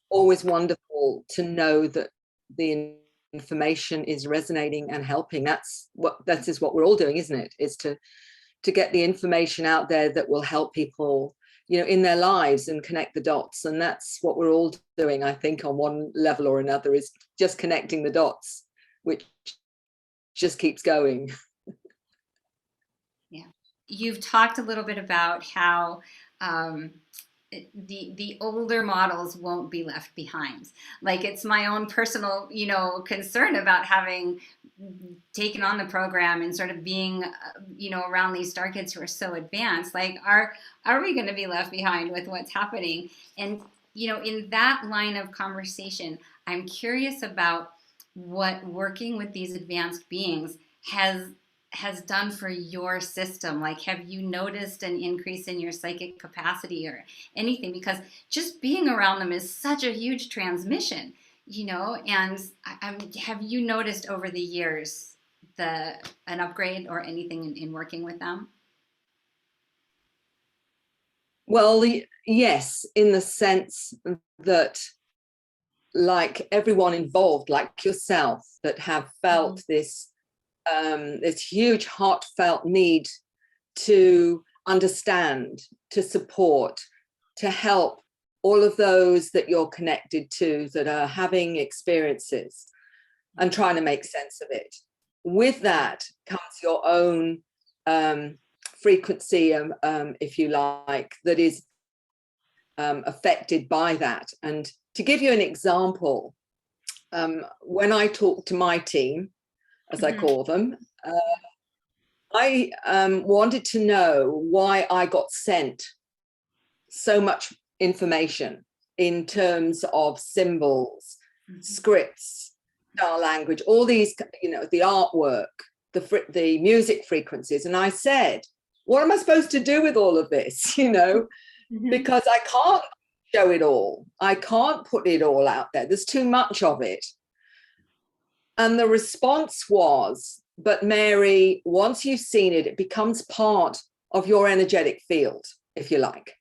always wonderful to know that the information is resonating and helping. That is what we're all doing, isn't it? Is to get the information out there that will help people, in their lives and connect the dots. And that's what we're all doing, I think, on one level or another, is just connecting the dots, which just keeps going. Yeah. You've talked a little bit about how the older models won't be left behind. Like, it's my own personal, concern about having taken on the program and sort of being, around these star kids who are so advanced. Like, are we going to be left behind with what's happening? And, in that line of conversation, I'm curious about what working with these advanced beings has done for your system. Like, have you noticed an increase in your psychic capacity or anything? Because just being around them is such a huge transmission, and have you noticed over the years an upgrade or anything in working with them? Well, yes, in the sense that, like everyone involved, like yourself, that have felt this huge heartfelt need to understand, to support, to help all of those that you're connected to that are having experiences and trying to make sense of it. With that comes your own frequency, if you like, that is affected by that. And to give you an example, when I talk to my team, as I call them, I wanted to know why I got sent so much information in terms of symbols, scripts, star language, all these, the artwork, the music frequencies. And I said, what am I supposed to do with all of this? Because I can't show it all. I can't put it all out there. There's too much of it. And the response was, but Mary, once you've seen it, it becomes part of your energetic field, if you like.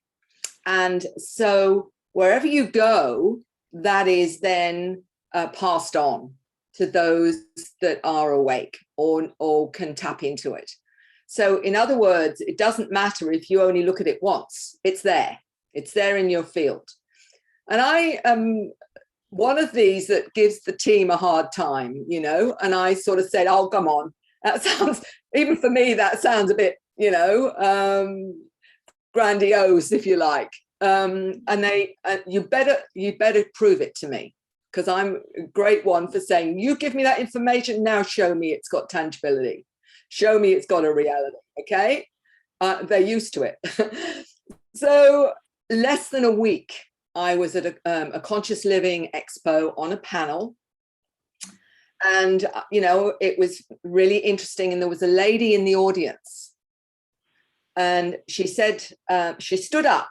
And so wherever you go, that is then passed on to those that are awake or can tap into it. So in other words, it doesn't matter if you only look at it once. It's there. It's there in your field. And I am one of these that gives the team a hard time, and I sort of said, oh, come on. That sounds, even for me, that sounds a bit, grandiose, if you like. And you better prove it to me, because I'm a great one for saying, you give me that information, now show me it's got tangibility. Show me it's got a reality, okay? They're used to it. So less than a week, I was at a Conscious Living Expo on a panel. And, it was really interesting. And there was a lady in the audience. And she said, she stood up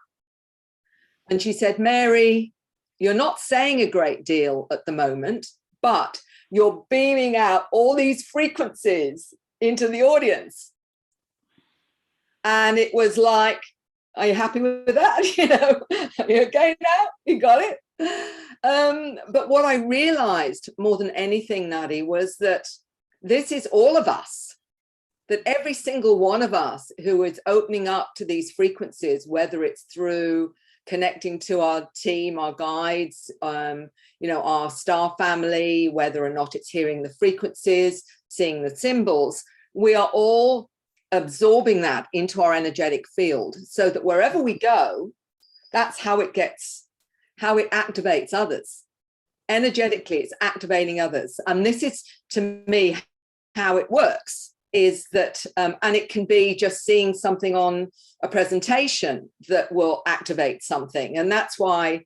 and she said, Mary, you're not saying a great deal at the moment, but you're beaming out all these frequencies into the audience. And it was like, are you happy with that? Are you okay now? You got it? But what I realized more than anything, Nadi, was that this is all of us, that every single one of us who is opening up to these frequencies, whether it's through connecting to our team, our guides, our star family, whether or not it's hearing the frequencies, seeing the symbols, we are all absorbing that into our energetic field, so that wherever we go, that's how it activates others. Energetically, it's activating others. And this is, to me, how it works, is that, and it can be just seeing something on a presentation that will activate something. And that's why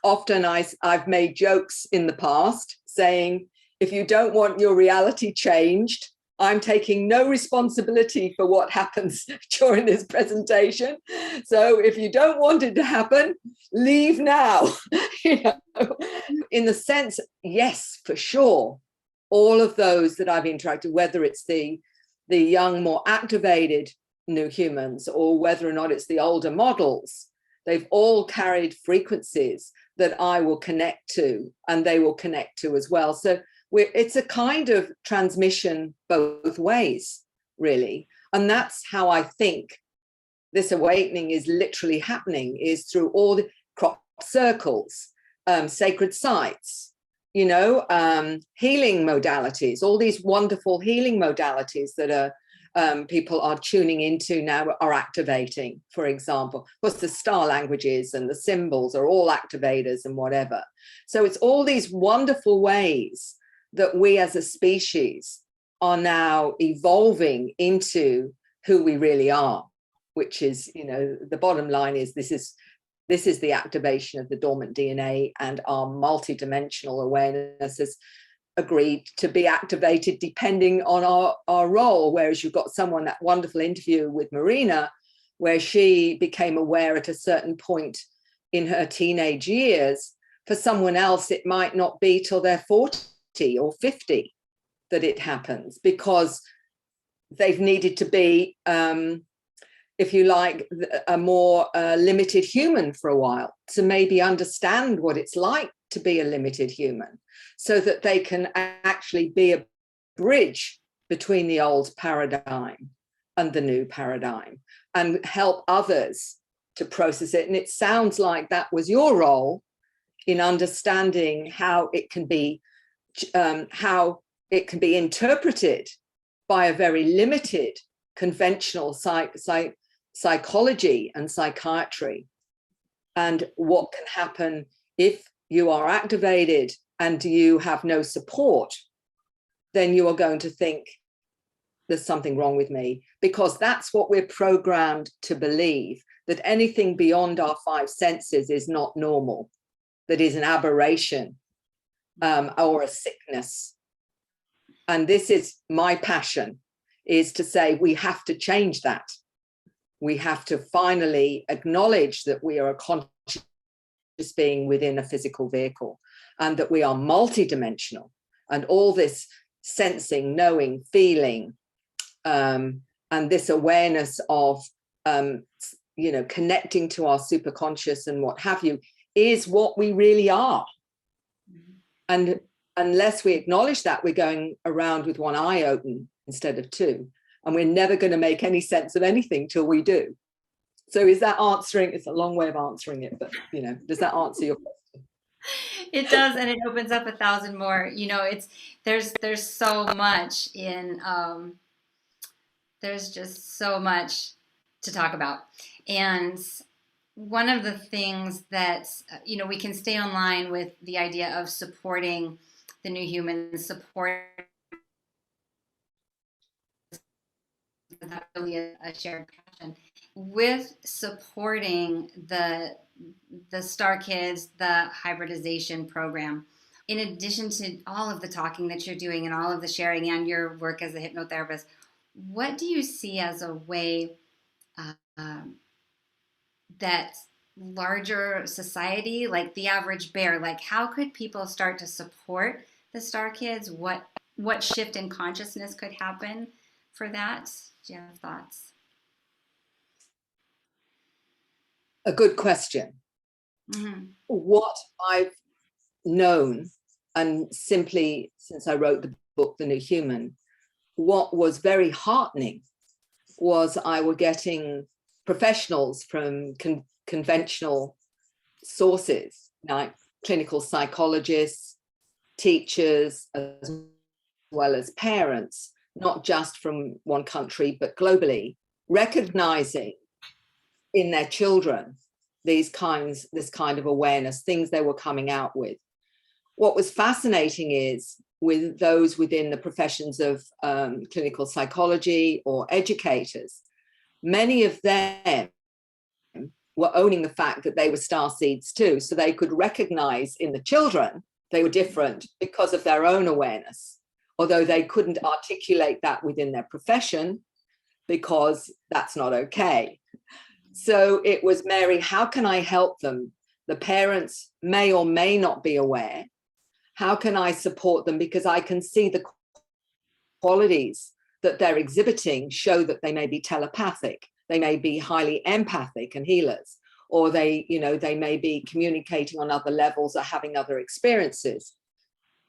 often I've made jokes in the past saying, if you don't want your reality changed, I'm taking no responsibility for what happens during this presentation. So if you don't want it to happen, leave now. In the sense, yes, for sure. All of those that I've interacted, whether it's the young, more activated new humans, or whether or not it's the older models, they've all carried frequencies that I will connect to and they will connect to as well. So it's a kind of transmission both ways, really. And that's how I think this awakening is literally happening, is through all the crop circles, sacred sites, healing modalities, all these wonderful healing modalities that are people are tuning into now, are activating, for example. Of course, the star languages and the symbols are all activators and whatever. So it's all these wonderful ways that we as a species are now evolving into who we really are, which is, the bottom line is this is the activation of the dormant DNA, and our multidimensional awareness has agreed to be activated depending on our role. Whereas you've got that wonderful interview with Marina, where she became aware at a certain point in her teenage years. For someone else, it might not be till they're 40 or 50 that it happens, because they've needed to be, if you like, a more limited human for a while, to maybe understand what it's like to be a limited human, so that they can actually be a bridge between the old paradigm and the new paradigm, and help others to process it. And it sounds like that was your role in understanding how it can be interpreted by a very limited conventional psychology and psychiatry, and what can happen if you are activated and you have no support. Then you are going to think there's something wrong with me, because that's what we're programmed to believe, that anything beyond our five senses is not normal, that is an aberration or a sickness. And this is my passion, is to say we have to change that. We have to finally acknowledge that we are a conscious being within a physical vehicle, and that we are multidimensional, and all this sensing, knowing, feeling, and this awareness of, connecting to our superconscious and what have you, is what we really are. And unless we acknowledge that, we're going around with one eye open instead of two, and we're never going to make any sense of anything till we do. So is that answering? It's a long way of answering it, but does that answer your question? It does, and it opens up 1,000 more. There's so much in there's just so much to talk about. And one of the things that we can stay online with the idea of supporting the new humans, support that's really a shared passion with supporting the Star Kids, the hybridization program. In addition to all of the talking that you're doing and all of the sharing and your work as a hypnotherapist, what do you see as a way that larger society, like the average bear, like how could people start to support the Star Kids? What shift in consciousness could happen for that? Do you have thoughts? A good question. Mm-hmm. What I've known, and simply since I wrote the book, The New Human, what was very heartening was I were getting professionals from conventional sources, like clinical psychologists, teachers, as well as parents, not just from one country, but globally, recognizing in their children this kind of awareness, things they were coming out with. What was fascinating is with those within the professions of clinical psychology or educators, many of them were owning the fact that they were star seeds too. So they could recognize in the children they were different because of their own awareness, although they couldn't articulate that within their profession because that's not okay. So it was, Mary, how can I help them? The parents may or may not be aware. How can I support them? Because I can see the qualities that they're exhibiting show that they may be telepathic, they may be highly empathic and healers, or they, they may be communicating on other levels or having other experiences.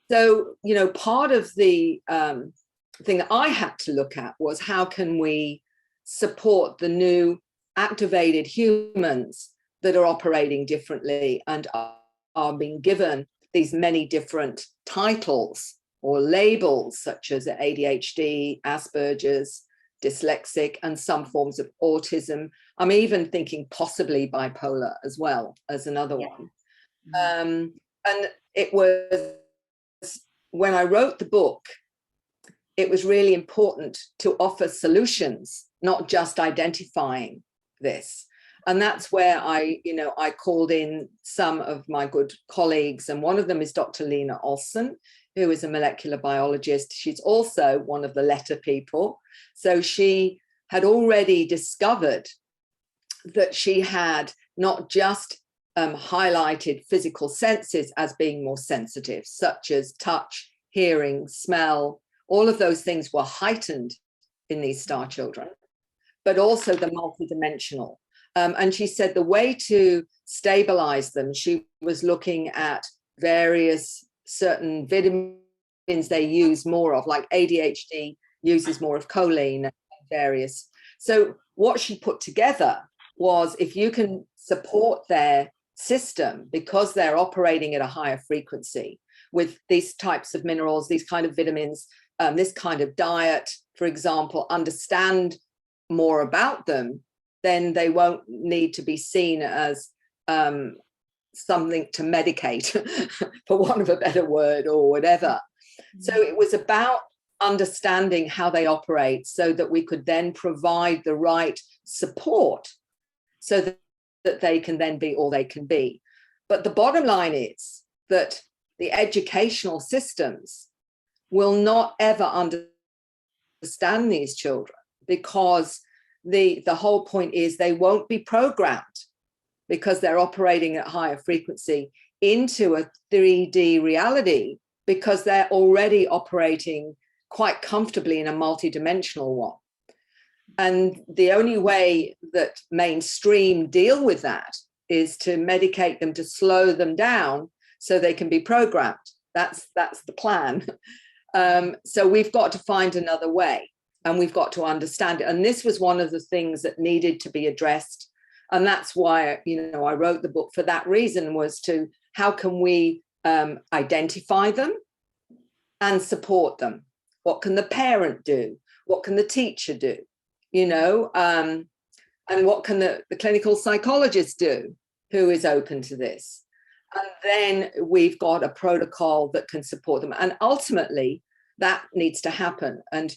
So, part of the thing that I had to look at was how can we support the new activated humans that are operating differently and are being given these many different titles or labels, such as ADHD, Asperger's, dyslexic, and some forms of autism. I'm even thinking possibly bipolar as well as another one. And it was, when I wrote the book, it was really important to offer solutions, not just identifying this. And that's where I called in some of my good colleagues. And one of them is Dr. Lena Olson, who is a molecular biologist. She's also one of the letter people. So she had already discovered that she had not just highlighted physical senses as being more sensitive, such as touch, hearing, smell. All of those things were heightened in these star children, but also the multidimensional. And she said the way to stabilize them, she was looking at various certain vitamins they use more of, like ADHD uses more of choline and various. So what she put together was, if you can support their system because they're operating at a higher frequency with these types of minerals, these kind of vitamins, this kind of diet, for example, understand more about them, then they won't need to be seen as something to medicate, for want of a better word, or whatever. So it was about understanding how they operate so that we could then provide the right support so that they can then be all they can be. But the bottom line is that the educational systems will not ever understand these children, because the whole point is they won't be programmed, because they're operating at higher frequency, into a 3D reality, because they're already operating quite comfortably in a multidimensional one. And the only way that mainstream deal with that is to medicate them, to slow them down so they can be programmed. That's the plan. So we've got to find another way, and we've got to understand it. And this was one of the things that needed to be addressed. And that's why, I wrote the book for that reason, was to, how can we identify them and support them? What can the parent do? What can the teacher do? And what can the clinical psychologist do, who is open to this? And then we've got a protocol that can support them. And ultimately, that needs to happen. And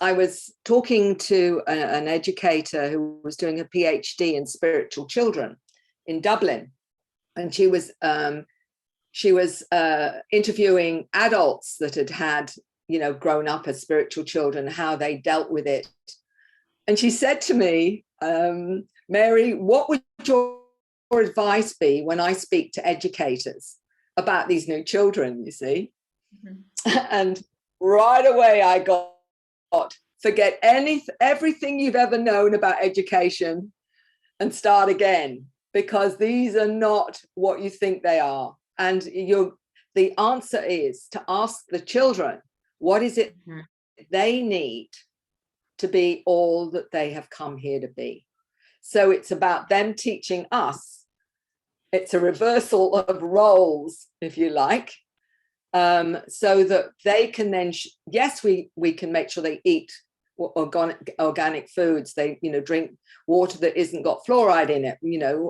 I was talking to an educator who was doing a PhD in spiritual children in Dublin, and she was interviewing adults that had grown up as spiritual children, how they dealt with it. And she said to me, Mary, what would your advice be when I speak to educators about these new children, you see? Mm-hmm. And right away I got, forget everything you've ever known about education and start again, because these are not what you think they are. And the answer is to ask the children, what is it mm-hmm. they need to be all that they have come here to be? So it's about them teaching us. It's a reversal of roles, if you like, so that they can then, yes, we can make sure they eat organic foods, they drink water that isn't got fluoride in it.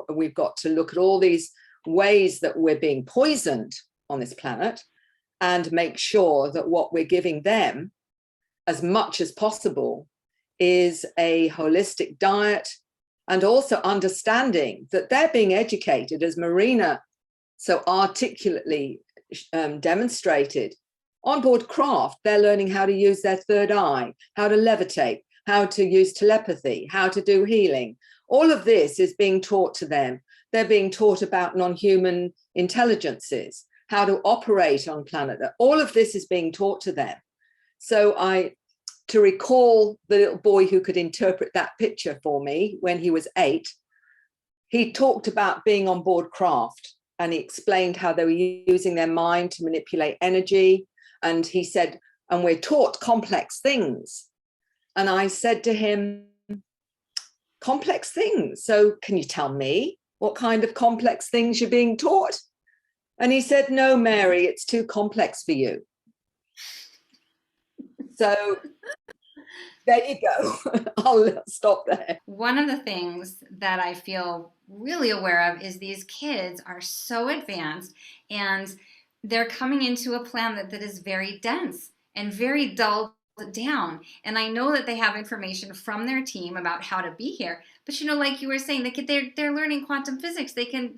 We've got to look at all these ways that we're being poisoned on this planet, and make sure that what we're giving them, as much as possible, is a holistic diet, and also understanding that they're being educated, as Marina so articulately demonstrated. On board craft, they're learning how to use their third eye, how to levitate, how to use telepathy, how to do healing. All of this is being taught to them. They're being taught about non-human intelligences, how to operate on planet Earth. All of this is being taught to them. So to recall the little boy who could interpret that picture for me when he was 8, he talked about being on board craft, and he explained how they were using their mind to manipulate energy. And he said, and we're taught complex things. And I said to him, complex things? So can you tell me what kind of complex things you're being taught? And he said, no, Mary, it's too complex for you. So there you go. I'll stop there. One of the things that I feel really aware of is these kids are so advanced, and they're coming into a plan that is very dense and very dulled down. And I know that they have information from their team about how to be here. But like you were saying, they're learning quantum physics. They can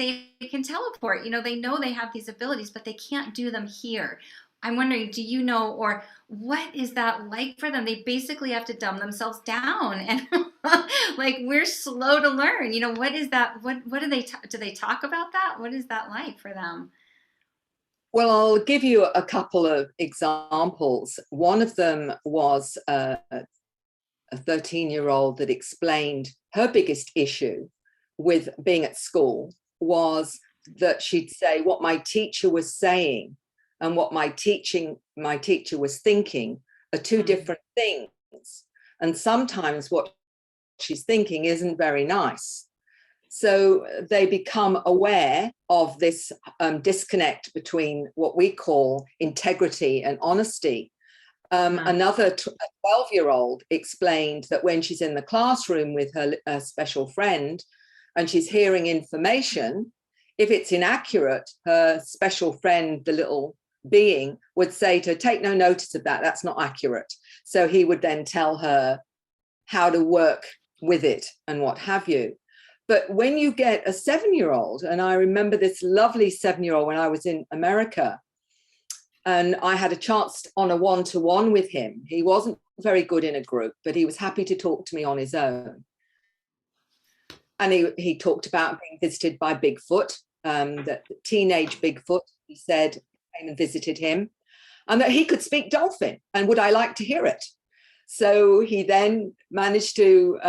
teleport. They know they have these abilities, but they can't do them here. I'm wondering, do you know, or what is that like for them? They basically have to dumb themselves down, and like, we're slow to learn. What is that? What do they talk about that? What is that like for them? Well, I'll give you a couple of examples. One of them was a 13-year-old that explained her biggest issue with being at school was that she'd say what my teacher was saying and what my teacher was thinking are two different things. And sometimes what she's thinking isn't very nice. So they become aware of this disconnect between what we call integrity and honesty. Another 12-year-old explained that when she's in the classroom with her special friend and she's hearing information, if it's inaccurate, her special friend, the little being, would say to her, take no notice of that, that's not accurate. So he would then tell her how to work with it and what have you. But when you get a 7-year-old, and I remember this lovely 7-year-old when I was in America, and I had a chance on a one-to-one with him. He wasn't very good in a group, but he was happy to talk to me on his own. And he talked about being visited by Bigfoot, that teenage Bigfoot, he said, came and visited him, and that he could speak dolphin, and would I like to hear it? So he then managed to,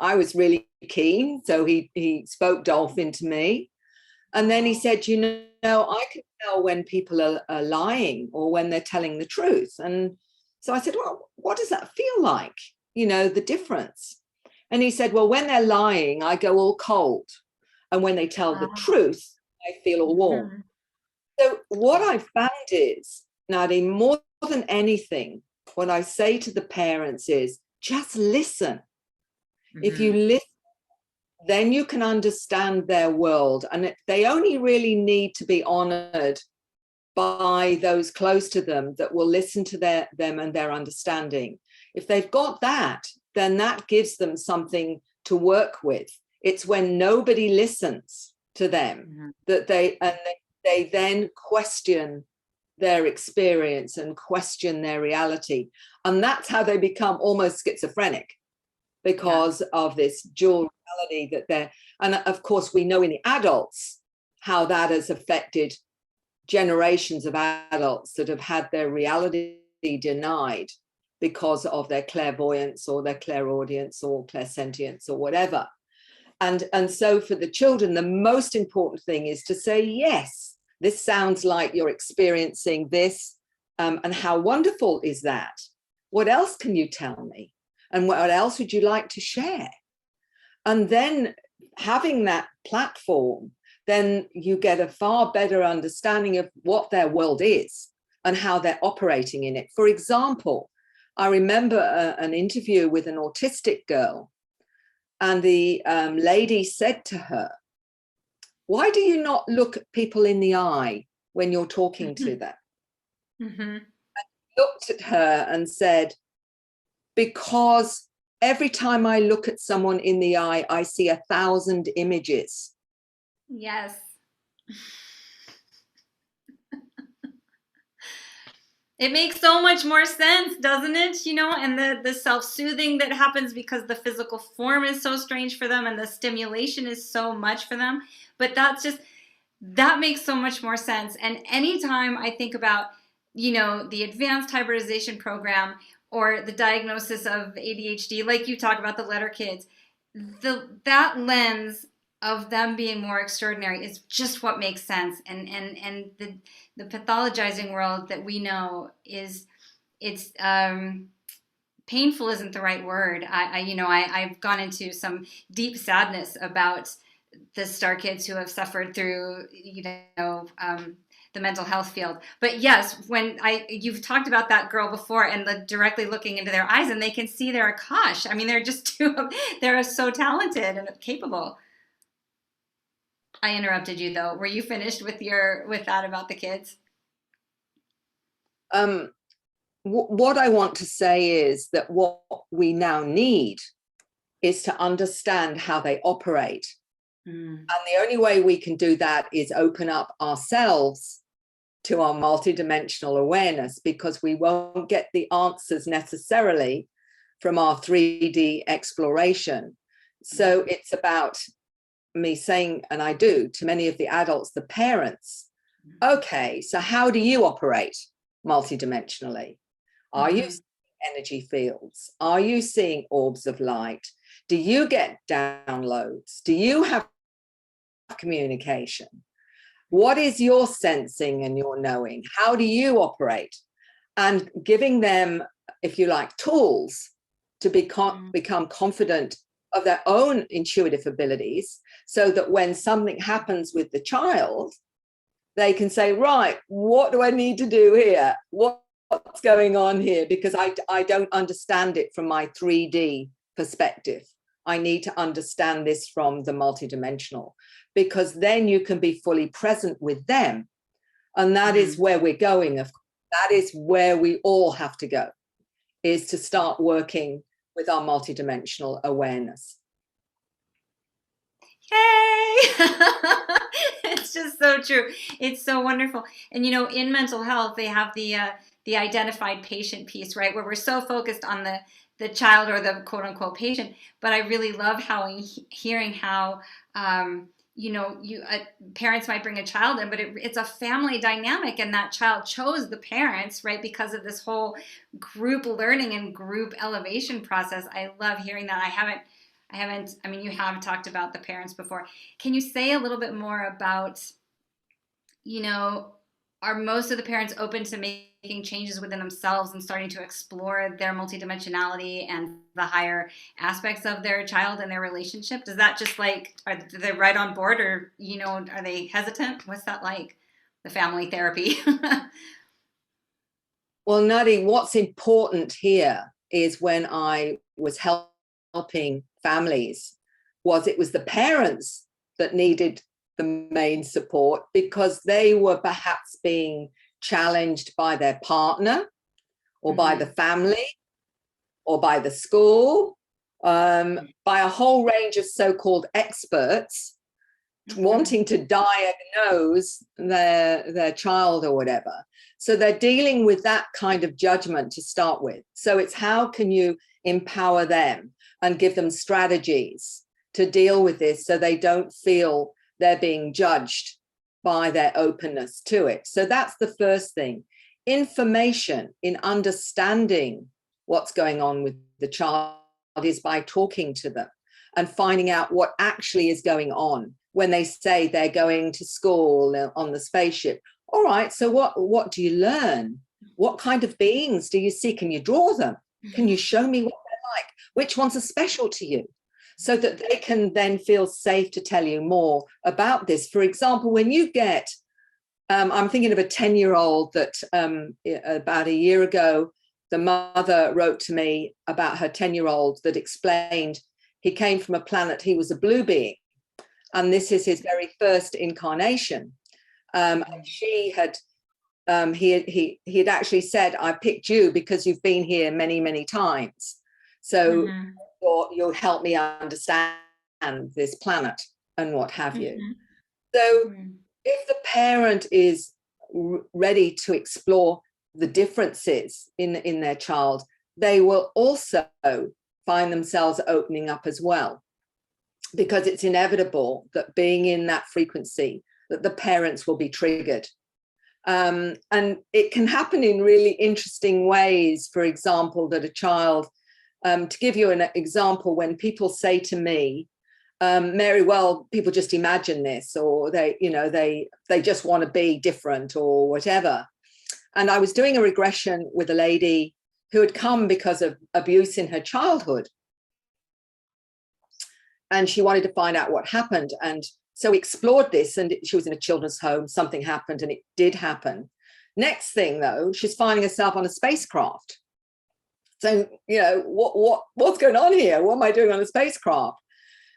I was really keen, so he spoke dolphin to me. And then he said, I can tell when people are lying or when they're telling the truth. And so I said, well, what does that feel like? The difference. And he said, well, when they're lying, I go all cold. And when they tell the truth, I feel all warm. So what I've found is, Nadi, more than anything, what I say to the parents is just listen. If you listen, then you can understand their world. And they only really need to be honored by those close to them that will listen to them and their understanding. If they've got that, then that gives them something to work with. It's when nobody listens to them that they then question their experience and question their reality. And that's how they become almost schizophrenic, because of this dual reality that they're, and of course we know in the adults how that has affected generations of adults that have had their reality denied because of their clairvoyance or their clairaudience or clairsentience or whatever. And so for the children, the most important thing is to say, yes, this sounds like you're experiencing this, and how wonderful is that? What else can you tell me? And what else would you like to share? And then having that platform, then you get a far better understanding of what their world is and how they're operating in it. For example, I remember an interview with an autistic girl, and the lady said to her, why do you not look at people in the eye when you're talking to them? And looked at her and said, because every time I look at someone in the eye, I see 1,000 images. Yes. It makes so much more sense, doesn't it? And the self-soothing that happens because the physical form is so strange for them and the stimulation is so much for them. But that makes so much more sense. And anytime I think about, the advanced hybridization program or the diagnosis of ADHD, like you talk about the letter kids, that lens of them being more extraordinary is just what makes sense. And the pathologizing world that we know is, it's painful isn't the right word. I've gone into some deep sadness about the star kids who have suffered through, the mental health field. But yes, you've talked about that girl before, and directly looking into their eyes, and they can see their Akash. I mean, they're just they're so talented and capable. I interrupted you though. Were you finished with that about the kids? What I want to say is that what we now need is to understand how they operate. And the only way we can do that is open up ourselves to our multidimensional awareness, because we won't get the answers necessarily from our 3D exploration. So it's about me saying, and I do to many of the adults, the parents, okay, so how do you operate multidimensionally? Are you seeing energy fields? Are you seeing orbs of light? Do you get downloads? Do you have communication? What is your sensing and your knowing? How do you operate? And giving them, if you like, tools to become confident of their own intuitive abilities, so that when something happens with the child, they can say, right, what do I need to do here? What's going on here? Because I don't understand it from my 3D perspective. I need to understand this from the multidimensional, because then you can be fully present with them. And that is where we're going. That is where we all have to go, is to start working with our multidimensional awareness. Yay! It's just so true. It's so wonderful. And in mental health, they have the identified patient piece, right, where we're so focused on the child or the quote unquote patient. But I really love hearing how parents might bring a child in, but it's a family dynamic, and that child chose the parents, right, because of this whole group learning and group elevation process. I love hearing that. I mean, you have talked about the parents before. Can you say a little bit more about, are most of the parents open to making changes within themselves and starting to explore their multidimensionality and the higher aspects of their child and their relationship? Does that just are they right on board, or, are they hesitant? What's that like, the family therapy? Well, Nadi, what's important here is, when I was helping families, it was the parents that needed the main support, because they were perhaps being challenged by their partner, or by the family, or by the school, by a whole range of so-called experts wanting to diagnose their child or whatever. So they're dealing with that kind of judgment to start with. So it's, how can you empower them and give them strategies to deal with this, so they don't feel they're being judged by their openness to it. So that's the first thing. Information in understanding what's going on with the child is by talking to them and finding out what actually is going on when they say they're going to school on the spaceship. All right, so what do you learn? What kind of beings do you see? Can you draw them? Can you show me what they're like? Which ones are special to you? So that they can then feel safe to tell you more about this. For example, when you get, I'm thinking of a 10-year-old that about a year ago, the mother wrote to me about her 10-year-old that explained he came from a planet, he was a blue being, and this is his very first incarnation. And she had, he had actually said, I picked you because you've been here many, many times. So you'll help me understand this planet and what have you. So if the parent is ready to explore the differences in their child, they will also find themselves opening up as well, because it's inevitable that, being in that frequency, that the parents will be triggered. And it can happen in really interesting ways. For example, that a child, to give you an example, when people say to me, Mary, well, people just imagine this, or they just want to be different or whatever. And I was doing a regression with a lady who had come because of abuse in her childhood. And she wanted to find out what happened. And so we explored this, and she was in a children's home. Something happened, and it did happen. Next thing, though, she's finding herself on a spacecraft. So, what's going on here? What am I doing on a spacecraft?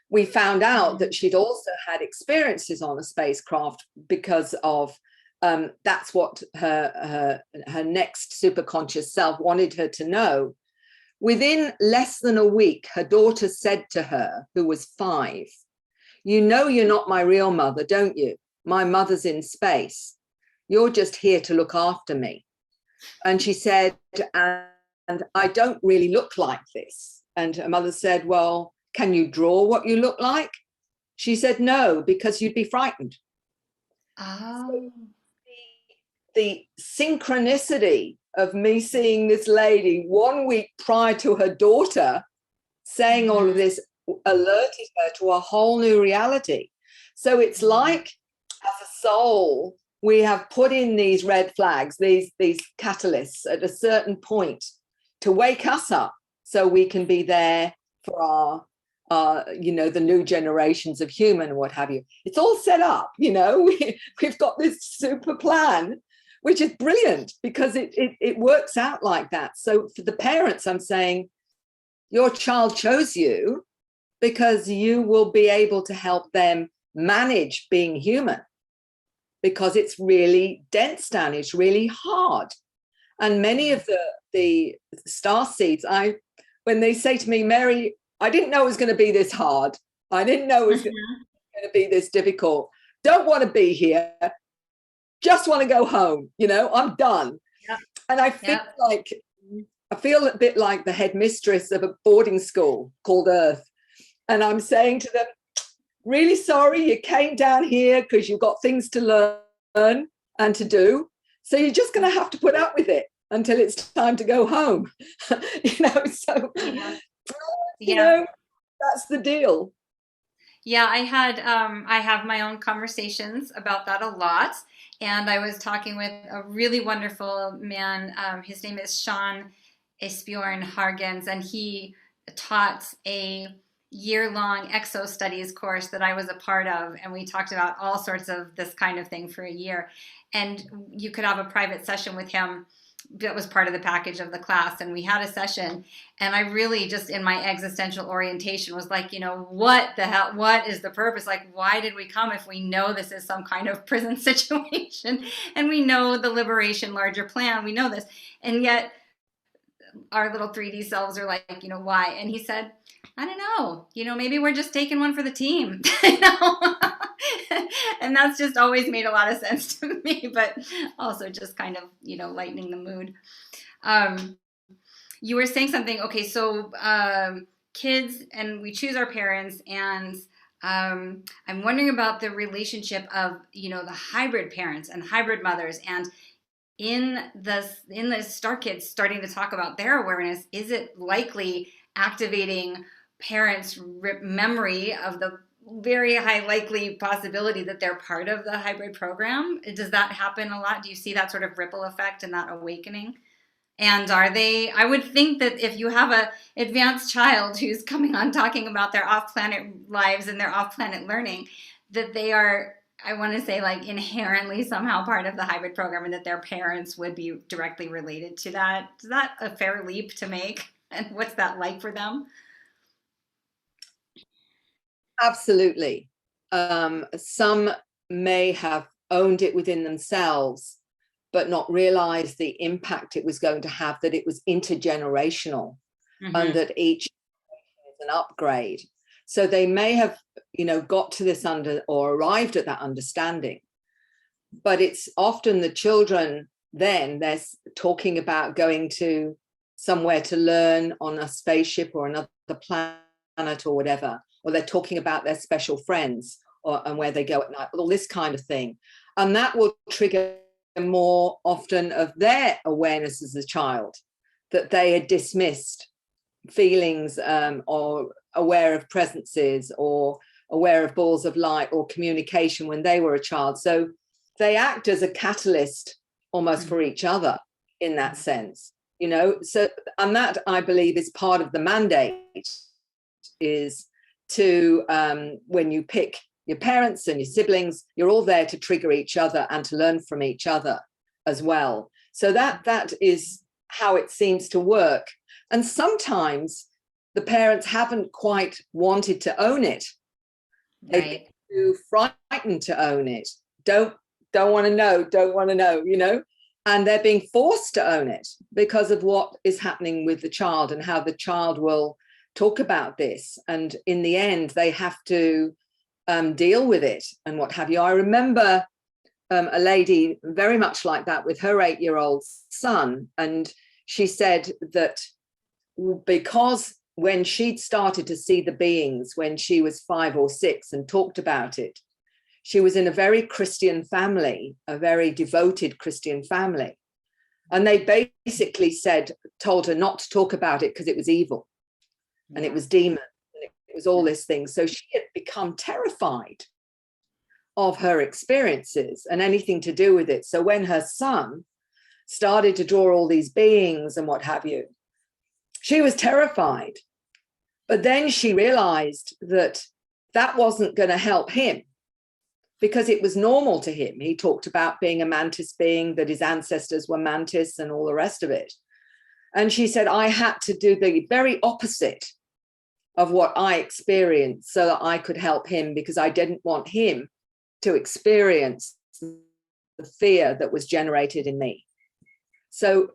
We found out that she'd also had experiences on a spacecraft because of that's what her next superconscious self wanted her to know. Within less than a week, her daughter said to her, who was 5, "You know you're not my real mother, don't you? My mother's in space. You're just here to look after me." And she said, "And I don't really look like this." And her mother said, "Well, can you draw what you look like?" She said, "No, because you'd be frightened." Oh. So the synchronicity of me seeing this lady 1 week prior to her daughter saying all of this alerted her to a whole new reality. So it's like, as a soul, we have put in these red flags, these catalysts at a certain point to wake us up so we can be there for our the new generations of human, what have you. It's all set up, we've got this super plan, which is brilliant because it works out like that. So for the parents, I'm saying, your child chose you because you will be able to help them manage being human, because it's really dense down, it's really hard. And many of the star seeds, when they say to me, "Mary, I didn't know it was going to be this hard. I didn't know it was going to be this difficult. Don't want to be here. Just want to go home. I'm done." Yep. And I feel a bit like the headmistress of a boarding school called Earth. And I'm saying to them, "Really sorry you came down here because you've got things to learn and to do. So you're just going to have to put up with it until it's time to go home." So... Yeah. That's the deal. Yeah, I have my own conversations about that a lot. And I was talking with a really wonderful man. His name is Sean Esbjorn Hargens, and he taught a year-long exo studies course that I was a part of. And we talked about all sorts of this kind of thing for a year. And you could have a private session with him that was part of the package of the class. And we had a session, and I really just, in my existential orientation, was like, what the hell, what is the purpose? Like, why did we come if we know this is some kind of prison situation and we know the liberation larger plan, we know this, and yet our little 3D selves are like, why? And he said, "I don't know, maybe we're just taking one for the team." And that's just always made a lot of sense to me, but also just kind of, lightening the mood. You were saying something, okay, so kids, and we choose our parents, and I'm wondering about the relationship of, the hybrid parents and hybrid mothers, and in the Star Kids starting to talk about their awareness, is it likely activating parents' memory of the very high likely possibility that they're part of the hybrid program? Does that happen a lot? Do you see that sort of ripple effect and that awakening? And I would think that if you have a advanced child who's coming on talking about their off-planet lives and their off-planet learning, that they are, I want to say, like, inherently somehow part of the hybrid program, and that their parents would be directly related to that. Is that a fair leap to make? And what's that like for them? Absolutely. Some may have owned it within themselves, but not realize the impact it was going to have, that it was intergenerational, and that each is an upgrade. So they may have, got to this or arrived at that understanding, but it's often the children then they're talking about going to somewhere to learn on a spaceship or another planet or whatever, or they're talking about their special friends and where they go at night, all this kind of thing. And that will trigger more often of their awareness as a child, that they had dismissed feelings or aware of presences or aware of balls of light or communication when they were a child. So they act as a catalyst almost for each other in that sense, you know. So, and that, I believe, is part of the mandate, is to, when you pick your parents and your siblings, you're all there to trigger each other and to learn from each other as well. So that is how it seems to work. And sometimes the parents haven't quite wanted to own it. They're too frightened to own it. Don't want to know, you know, and they're being forced to own it because of what is happening with the child and how the child will talk about this. And in the end, they have to deal with it and what have you. I remember a lady very much like that with her 8-year-old son. And she said that because when she'd started to see the beings when she was 5 or 6 and talked about it, she was in a very Christian family, a very devoted Christian family. And they basically told her not to talk about it because it was evil and it was demon and it was all this thing. So she had become terrified of her experiences and anything to do with it. So when her son started to draw all these beings and what have you, she was terrified. But then she realized that that wasn't going to help him because it was normal to him. He talked about being a mantis being, that his ancestors were mantis and all the rest of it. And she said, I had to do the very opposite of what I experienced so that I could help him, because I didn't want him to experience the fear that was generated in me. So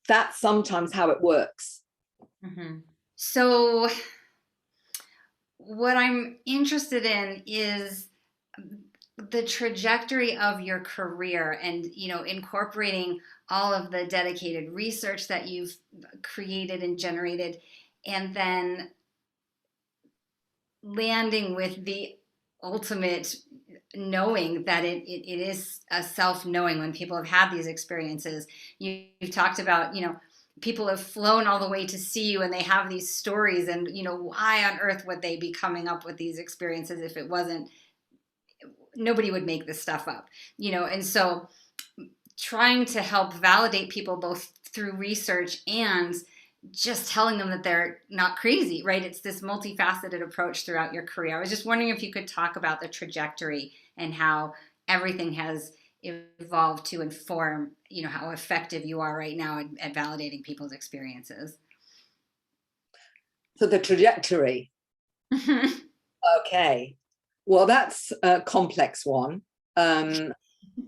that's sometimes how it works. Mm-hmm. So what I'm interested in is the trajectory of your career and, you know, incorporating all of the dedicated research that you've created and generated, and then landing with the ultimate knowing that it is a self-knowing when people have had these experiences. You've talked about, you know, people have flown all the way to see you and they have these stories, and, you know, why on earth would they be coming up with these experiences if it wasn't, nobody would make this stuff up, you know. And so trying to help validate people both through research and just telling them that they're not crazy, right? It's this multifaceted approach throughout your career. I was just wondering if you could talk about the trajectory and how everything has evolved to inform, you know, how effective you are right now at validating people's experiences. So the trajectory. Okay. Well, that's a complex one. And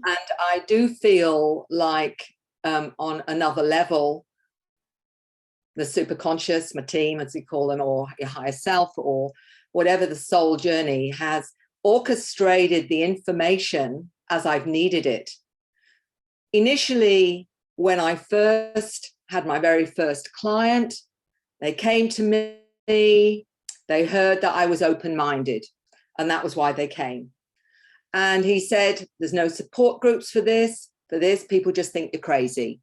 I do feel like on another level, the superconscious, my team, as we call them, or your higher self, or whatever the soul journey, has orchestrated the information as I've needed it. Initially, when I first had my very first client, they came to me, they heard that I was open-minded, and that was why they came. And he said, there's no support groups for this, people just think you're crazy.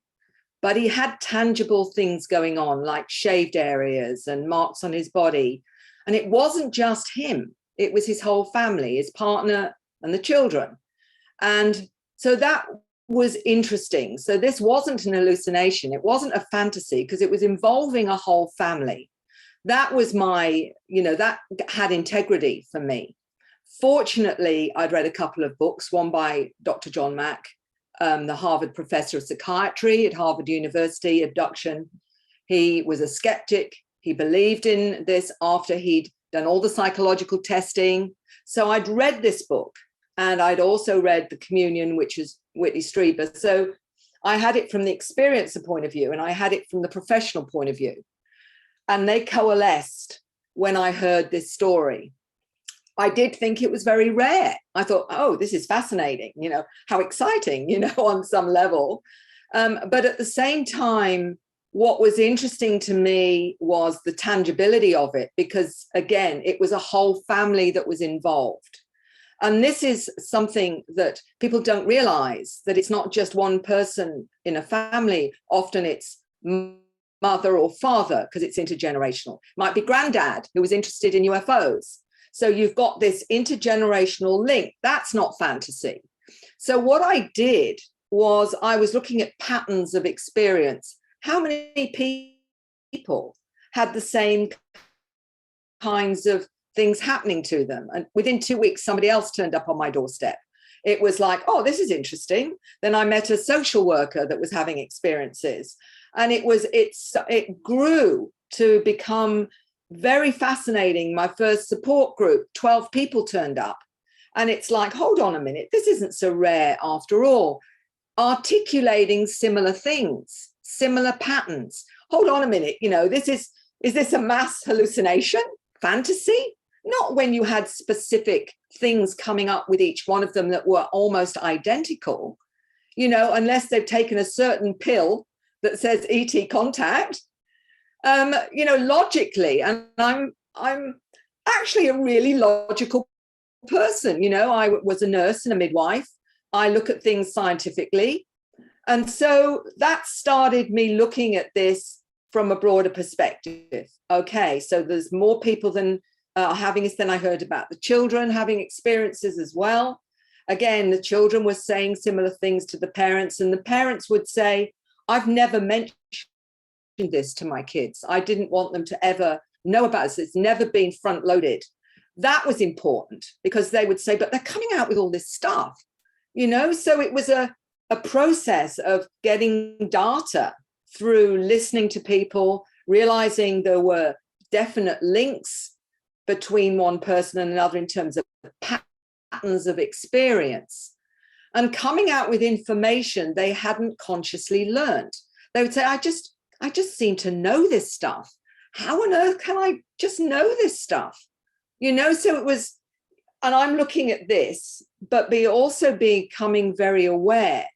But he had tangible things going on, like shaved areas and marks on his body. And it wasn't just him, it was his whole family, his partner and the children. And so that was interesting. So this wasn't an hallucination, it wasn't a fantasy, because it was involving a whole family. That was my, you know, that had integrity for me. Fortunately, I'd read a couple of books, one by Dr. John Mack, the Harvard professor of psychiatry at Harvard University, Abduction. He was a skeptic. He believed in this after he'd done all the psychological testing. So I'd read this book, and I'd also read The Communion, which is Whitley Strieber. So I had it from the experiencer point of view, and I had it from the professional point of view. And they coalesced when I heard this story. I did think it was very rare. I thought, oh, this is fascinating, you know, how exciting, you know, on some level. But at the same time, what was interesting to me was the tangibility of it, because, again, it was a whole family that was involved. And this is something that people don't realize, that it's not just one person in a family. Often it's mother or father, because it's intergenerational. It might be granddad who was interested in UFOs. So you've got this intergenerational link. That's not fantasy. So what I did was I was looking at patterns of experience. How many people had the same kinds of things happening to them? And within 2 weeks, somebody else turned up on my doorstep. It was like, oh, this is interesting. Then I met a social worker that was having experiences. And it grew to become very fascinating. My first support group, 12 people turned up. And it's like, hold on a minute, this isn't so rare after all. Articulating similar things, similar patterns. Hold on a minute, is this a mass hallucination, fantasy? Not when you had specific things coming up with each one of them that were almost identical, unless they've taken a certain pill that says ET contact, logically. And I'm actually a really logical person. I was a nurse and a midwife. I look at things scientifically. And so that started me looking at this from a broader perspective. Okay, so there's more people than having this. Then I heard about the children having experiences as well. Again, the children were saying similar things to the parents, and the parents would say, I've never mentioned this to my kids. I didn't want them to ever know about this. It's never been front loaded. That was important because they would say, but they're coming out with all this stuff, so it was a process of getting data through listening to people, realizing there were definite links between one person and another in terms of patterns of experience, and coming out with information they hadn't consciously learned. They would say, I just seem to know this stuff. How on earth can I just know this stuff? So it was, and I'm looking at this, but also becoming very aware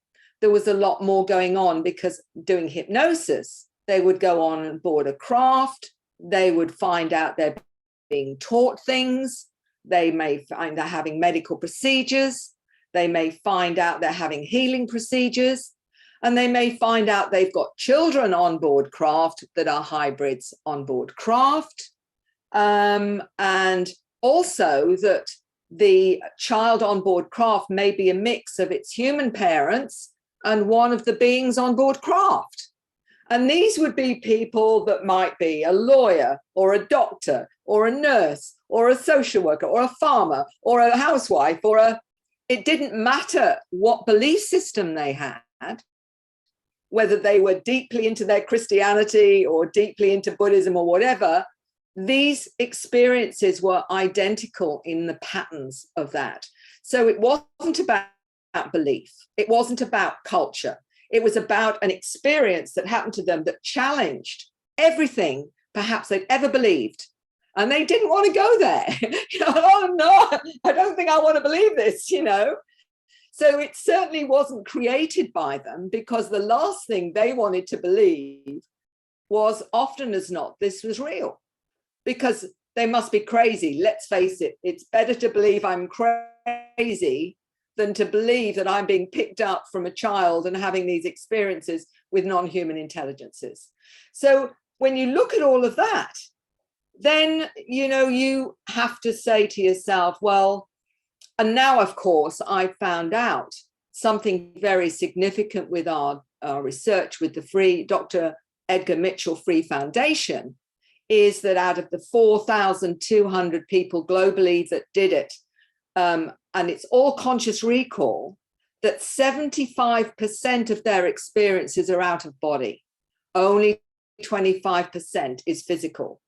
there was a lot more going on, because doing hypnosis, they would go on board a craft, they would find out they're being taught things, they may find they're having medical procedures, they may find out they're having healing procedures, and they may find out they've got children on board craft that are hybrids on board craft, and also that the child on board craft may be a mix of its human parents and one of the beings on board craft. And these would be people that might be a lawyer or a doctor or a nurse or a social worker or a farmer or a housewife it didn't matter what belief system they had, whether they were deeply into their Christianity or deeply into Buddhism or whatever. These experiences were identical in the patterns of that. So it wasn't about belief. It wasn't about culture. It was about an experience that happened to them that challenged everything perhaps they'd ever believed. And they didn't want to go there. Oh, no, I don't think I want to believe this, So it certainly wasn't created by them, because the last thing they wanted to believe was, often as not, this was real. Because they must be crazy. Let's face it, it's better to believe I'm crazy than to believe that I'm being picked up from a child and having these experiences with non-human intelligences. So when you look at all of that, then, you have to say to yourself, well, and now, of course, I found out something very significant with our research with the Dr. Edgar Mitchell Free Foundation, is that out of the 4,200 people globally that did it, and it's all conscious recall, that 75% of their experiences are out of body. Only 25% is physical.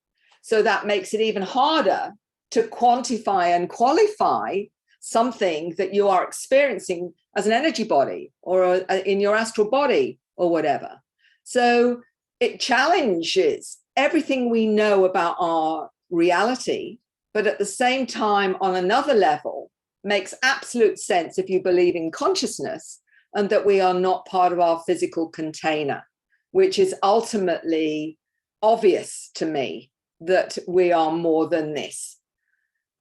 So that makes it even harder to quantify and qualify something that you are experiencing as an energy body or in your astral body or whatever. So it challenges everything we know about our reality, but at the same time, on another level, makes absolute sense if you believe in consciousness and that we are not part of our physical container, which is ultimately obvious to me that we are more than this,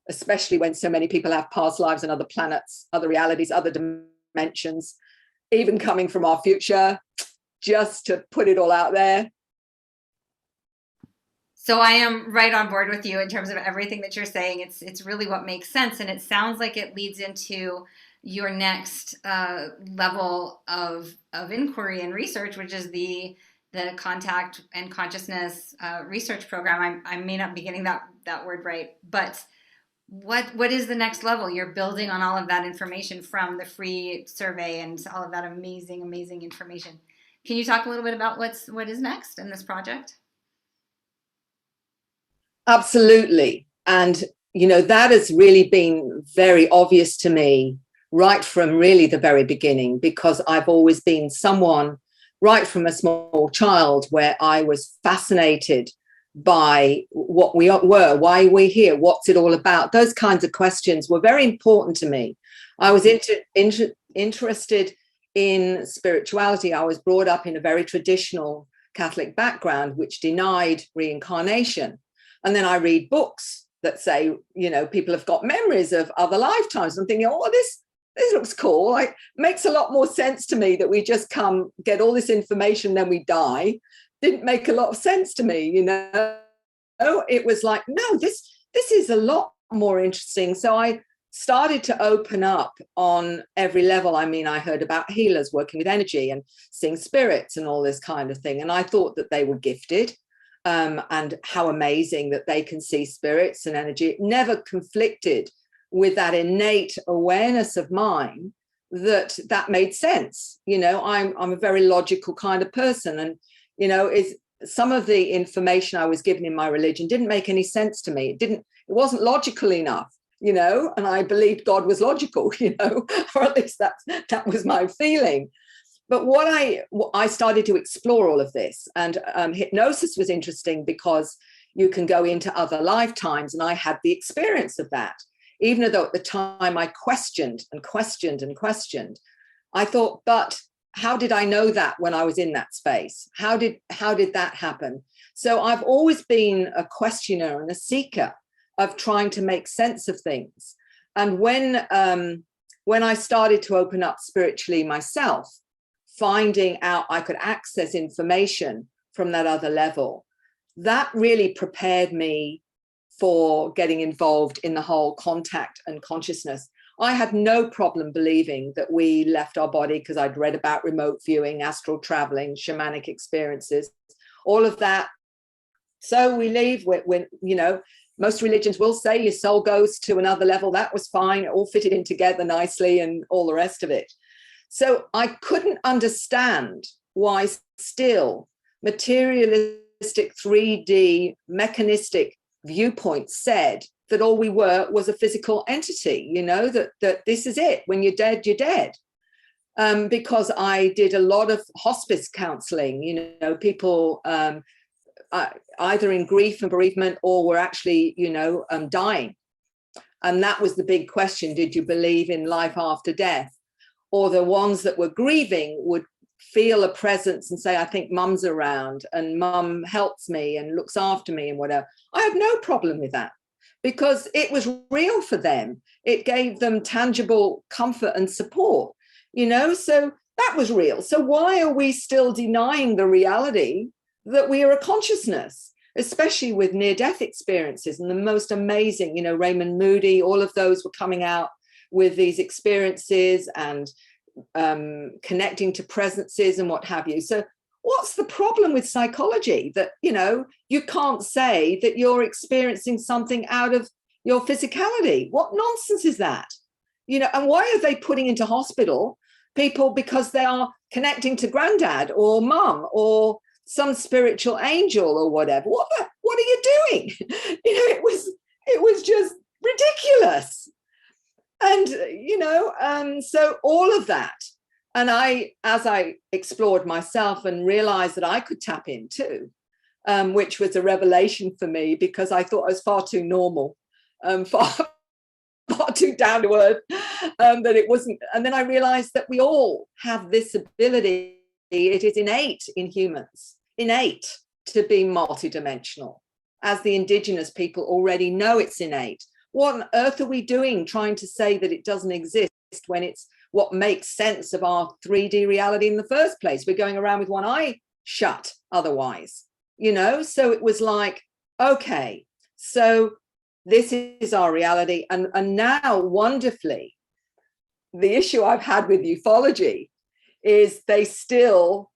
especially when so many people have past lives and other planets, other realities, other dimensions, even coming from our future, just to put it all out there. So I am right on board with you in terms of everything that you're saying. It's really what makes sense, and it sounds like it leads into your next level of inquiry and research, which is the contact and consciousness research program. I may not be getting that word right, but what is the next level? You're building on all of that information from the free survey and all of that amazing information. Can you talk a little bit about what is next in this project? Absolutely. And, that has really been very obvious to me right from really the very beginning, because I've always been someone right from a small child where I was fascinated by what we were, why we're here, what's it all about. Those kinds of questions were very important to me. I was interested in spirituality. I was brought up in a very traditional Catholic background, which denied reincarnation. And then I read books that say, people have got memories of other lifetimes. I'm thinking, oh, this looks cool. Like, makes a lot more sense to me that we just come get all this information, then we die. Didn't make a lot of sense to me, It was like, no, this is a lot more interesting. So I started to open up on every level. I mean, I heard about healers working with energy and seeing spirits and all this kind of thing. And I thought that they were gifted. And how amazing that they can see spirits and energy. It never conflicted with that innate awareness of mine that made sense. I'm a very logical kind of person, and is some of the information I was given in my religion didn't make any sense to me. It wasn't logical enough, and I believed God was logical, or at least that was my feeling. But what I started to explore all of this, and hypnosis was interesting because you can go into other lifetimes, and I had the experience of that. Even though at the time I questioned, I thought, but how did I know that when I was in that space? How did that happen? So I've always been a questioner and a seeker of trying to make sense of things. And when I started to open up spiritually myself, finding out I could access information from that other level, that really prepared me for getting involved in the whole contact and consciousness. I had no problem believing that we left our body, because I'd read about remote viewing, astral traveling, shamanic experiences, all of that. So we leave when most religions will say your soul goes to another level. That was fine. It all fitted in together nicely and all the rest of it. So I couldn't understand why still materialistic 3D mechanistic viewpoints said that all we were was a physical entity, that this is it. When you're dead, you're dead. Because I did a lot of hospice counseling, people either in grief and bereavement or were actually, dying. And that was the big question. Did you believe in life after death? Or the ones that were grieving would feel a presence and say, I think mum's around and mum helps me and looks after me and whatever. I had no problem with that because it was real for them. It gave them tangible comfort and support, so that was real. So why are we still denying the reality that we are a consciousness, especially with near-death experiences and the most amazing, Raymond Moody, all of those were coming out with these experiences and connecting to presences and what have you. So what's the problem with psychology that, you can't say that you're experiencing something out of your physicality? What nonsense is that? And why are they putting into hospital people because they are connecting to granddad or mum or some spiritual angel or whatever? What are you doing? It was just ridiculous. And, so all of that. And as I explored myself and realized that I could tap in too, which was a revelation for me because I thought I was far too normal, far too down to earth, that it wasn't. And then I realized that we all have this ability. It is innate in humans, innate to be multidimensional. As the indigenous people already know it's innate. What on earth are we doing trying to say that it doesn't exist when it's what makes sense of our 3D reality in the first place? We're going around with one eye shut otherwise, So it was like, okay, so this is our reality. And now, wonderfully, the issue I've had with ufology is they still,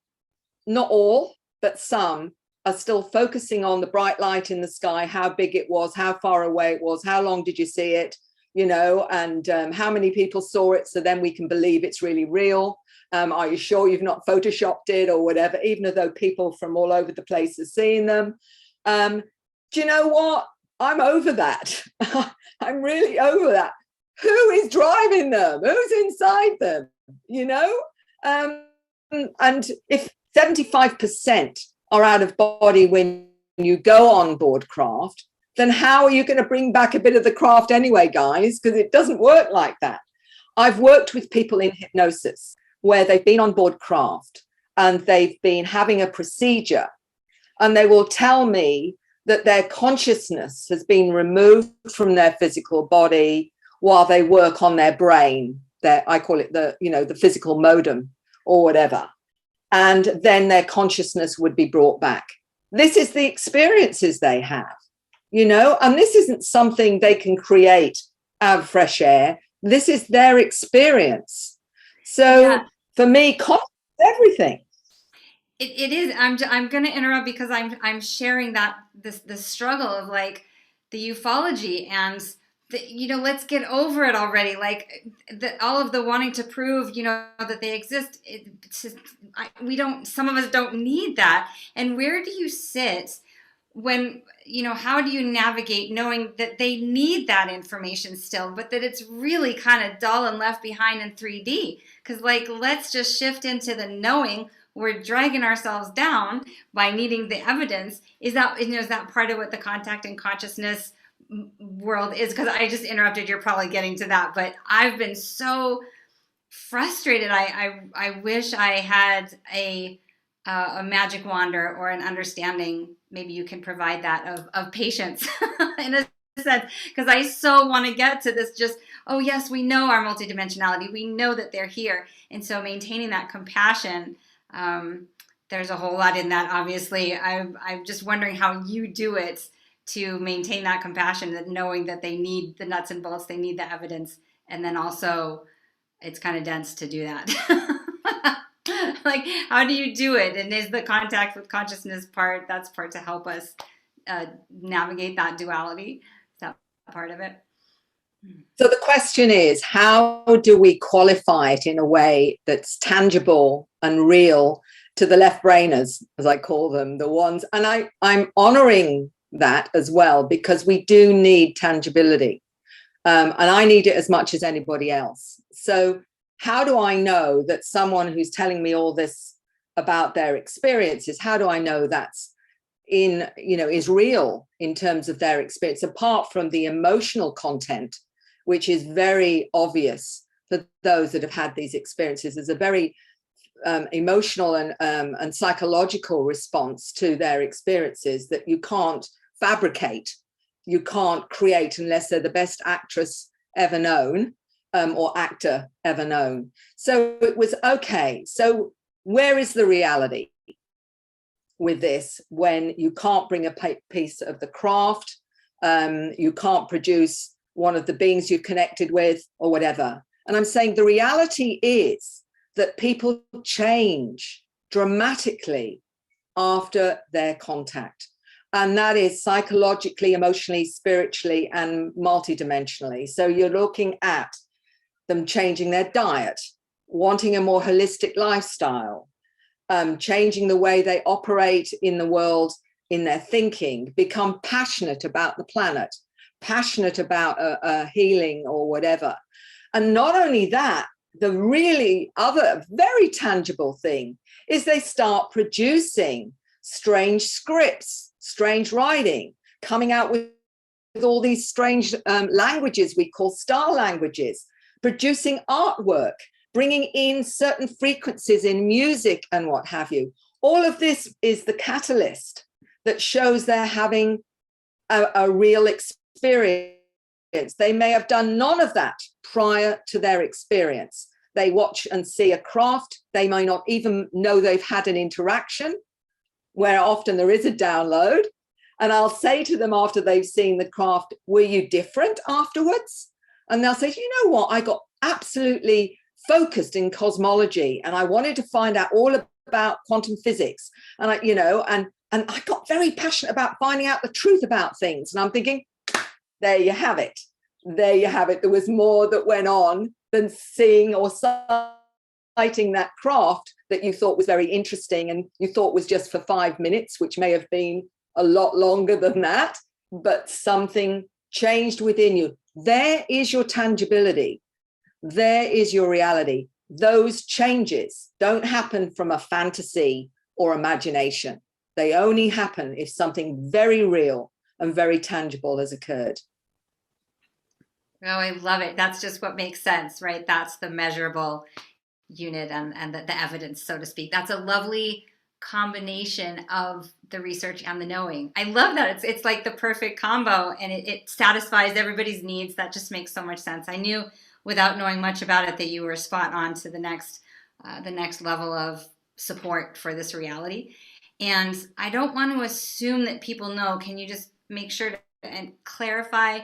not all, but some, are still focusing on the bright light in the sky, how big it was, how far away it was, how long did you see it, you know, and how many people saw it, so then we can believe it's really real. Are you sure you've not photoshopped it or whatever, even though people from all over the place are seeing them? Do you know what? I'm over that. I'm really over that. Who is driving them? Who's inside them? You know? And if 75% are out of body when you go on board craft, then how are you going to bring back a bit of the craft anyway, guys? Because it doesn't work like that. I've worked with people in hypnosis where they've been on board craft and they've been having a procedure, and they will tell me that their consciousness has been removed from their physical body while they work on their brain. I call it the physical modem or whatever. And then their consciousness would be brought back. This is the experiences they have, and this isn't something they can create out of fresh air. This is their experience. So for me, consciousness is everything. It is. I'm going to interrupt because I'm sharing that this struggle of like the ufology and let's get over it already. Like all of the wanting to prove that they exist. Some of us don't need that. And where do you sit when how do you navigate knowing that they need that information still, but that it's really kind of dull and left behind in 3D? Because let's just shift into the knowing. We're dragging ourselves down by needing the evidence. Is that part of what the contact and consciousness world is? Because I just interrupted. You're probably getting to that, but I've been so frustrated. I wish I had a magic wand or an understanding. Maybe you can provide that of patience in a sense, because I so want to get to this. Just yes, we know our multidimensionality. We know that they're here, and so maintaining that compassion. There's a whole lot in that, obviously. I'm just wondering how you do it to maintain that compassion, that knowing that they need the nuts and bolts, they need the evidence, and then also it's kind of dense to do that. How do you do it? And is the contact with consciousness part to help us navigate that duality? Is that part of it? So the question is, how do we qualify it in a way that's tangible and real to the left brainers, as I call them, the ones, and I'm honoring that as well, because we do need tangibility, and I need it as much as anybody else. So how do I know that someone who's telling me all this about their experiences, how do I know that's is real in terms of their experience, apart from the emotional content, which is very obvious for those that have had these experiences? There's a very emotional and psychological response to their experiences that you can't fabricate, you can't create unless they're the best actress ever known or actor ever known. So it was okay. So where is the reality with this when you can't bring a piece of the craft, you can't produce one of the beings you've connected with or whatever? And I'm saying the reality is that people change dramatically after their contact. And that is psychologically, emotionally, spiritually, and multidimensionally. So you're looking at them changing their diet, wanting a more holistic lifestyle, changing the way they operate in the world, in their thinking, become passionate about the planet, passionate about healing or whatever. And not only that, the really other very tangible thing is they start producing strange scripts, strange writing, coming out with all these strange languages we call star languages, producing artwork, bringing in certain frequencies in music and what have you. All of this is the catalyst that shows they're having a real experience. They may have done none of that prior to their experience. They watch and see a craft. They may not even know they've had an interaction, where often there is a download. And I'll say to them after they've seen the craft, were you different afterwards? And they'll say, you know what, I got absolutely focused in cosmology and I wanted to find out all about quantum physics. And and I got very passionate about finding out the truth about things. And I'm thinking, there you have it. There you have it. There was more that went on than seeing or citing that craft that you thought was very interesting and you thought was just for 5 minutes, which may have been a lot longer than that, but something changed within you. There is your tangibility. There is your reality. Those changes don't happen from a fantasy or imagination. They only happen if something very real and very tangible has occurred. Oh, I love it. That's just what makes sense, right? That's the measurable unit and the evidence, so to speak. That's a lovely combination of the research and the knowing. I love that. It's like the perfect combo, and it satisfies everybody's needs. That just makes so much sense. I knew without knowing much about it that you were spot on to the next level of support for this reality. And I don't want to assume that people know. Can you just make sure to and clarify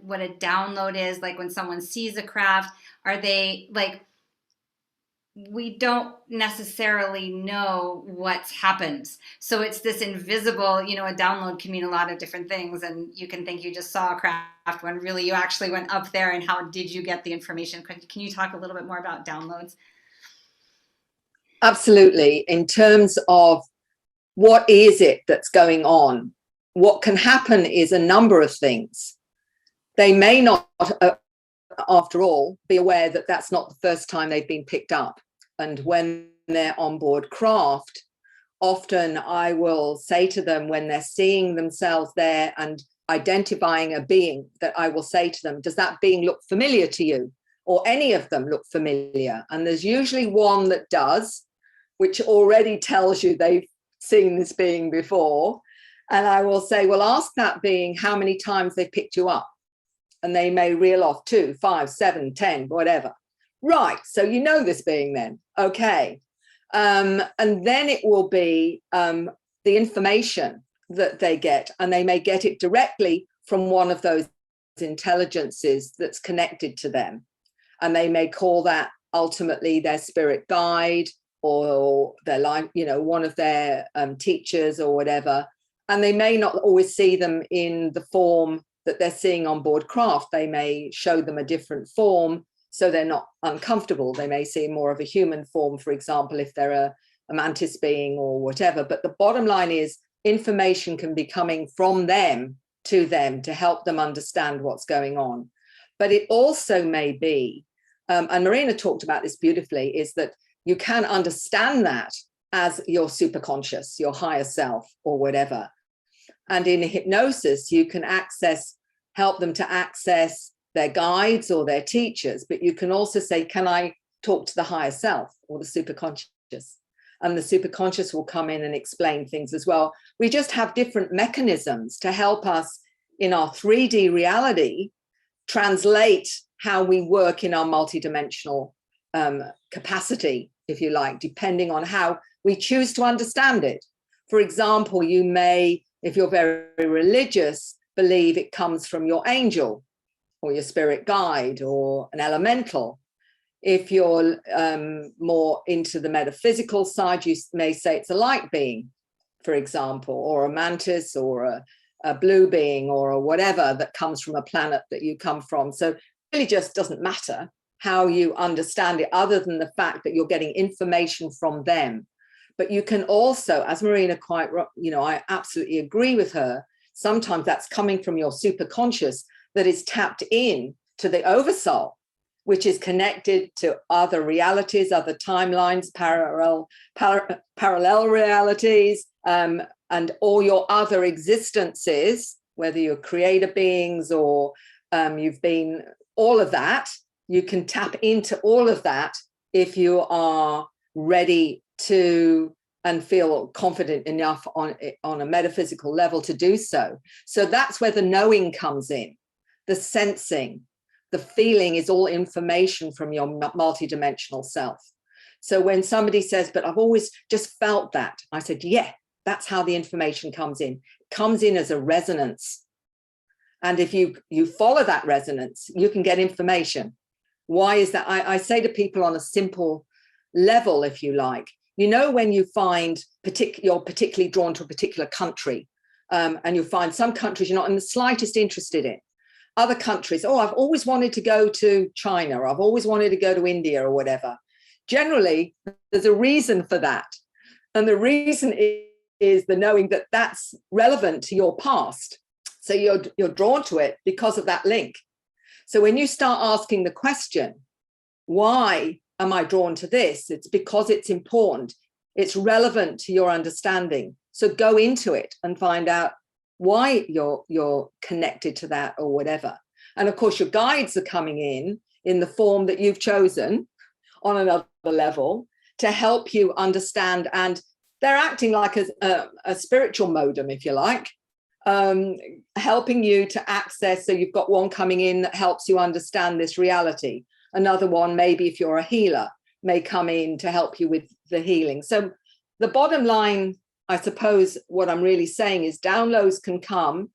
what a download is? Like when someone sees a craft, are they like, we don't necessarily know what's happened. So it's this invisible, a download can mean a lot of different things. And you can think you just saw a craft when really you actually went up there. And how did you get the information? Can you talk a little bit more about downloads? Absolutely. In terms of what is it that's going on, what can happen is a number of things. They may not, after all, be aware that that's not the first time they've been picked up. And when they're on board craft, often I will say to them when they're seeing themselves there and identifying a being, that I will say to them, does that being look familiar to you? Or any of them look familiar? And there's usually one that does, which already tells you they've seen this being before. And I will say, well, ask that being how many times they picked you up. And they may reel off 2, 5, 7, 10, whatever. Right. So you know this being then. Okay. And then it will be the information that they get. And they may get it directly from one of those intelligences that's connected to them. And they may call that ultimately their spirit guide or their life, one of their teachers or whatever. And they may not always see them in the form that they're seeing on board craft. They may show them a different form so they're not uncomfortable. They may see more of a human form, for example, if they're a mantis being or whatever. But the bottom line is information can be coming from them to help them understand what's going on. But it also may be, and Marina talked about this beautifully, is that you can understand that as your superconscious, your higher self or whatever. And in hypnosis, you can help them to access their guides or their teachers, but you can also say, can I talk to the higher self or the superconscious? And the superconscious will come in and explain things as well. We just have different mechanisms to help us in our 3D reality translate how we work in our multidimensional capacity, if you like, depending on how we choose to understand it. For example, you may, if you're very religious, believe it comes from your angel or your spirit guide or an elemental. If you're more into the metaphysical side, you may say it's a light being, for example, or a mantis or a blue being or a whatever that comes from a planet that you come from. So it really just doesn't matter how you understand it, other than the fact that you're getting information from them. But you can also, as Marina I absolutely agree with her, sometimes that's coming from your superconscious that is tapped in to the oversoul, which is connected to other realities, other timelines, parallel realities, and all your other existences, whether you're creator beings or you've been all of that. You can tap into all of that if you are ready to and feel confident enough on a metaphysical level to do so. So that's where the knowing comes in, the sensing, the feeling is all information from your multidimensional self. So when somebody says, but I've always just felt that, I said, yeah, that's how the information comes in. comes in as a resonance. And if you follow that resonance, you can get information. Why is that? I say to people on a simple level, if you like, you know, when you find you're particularly drawn to a particular country, and you find some countries you're not in the slightest interested in. Other countries, oh, I've always wanted to go to China, or I've always wanted to go to India, or whatever. Generally, there's a reason for that. And the reason is the knowing that that's relevant to your past. So you're drawn to it because of that link. So when you start asking the question, why am I drawn to this? It's because it's important. It's relevant to your understanding. So go into it and find out why you're connected to that or whatever. And of course, your guides are coming in the form that you've chosen on another level to help you understand. And they're acting like a spiritual modem, if you like, helping you to access. So you've got one coming in that helps you understand this reality. Another one, maybe if you're a healer, may come in to help you with the healing. So the bottom line, I suppose what I'm really saying is downloads can come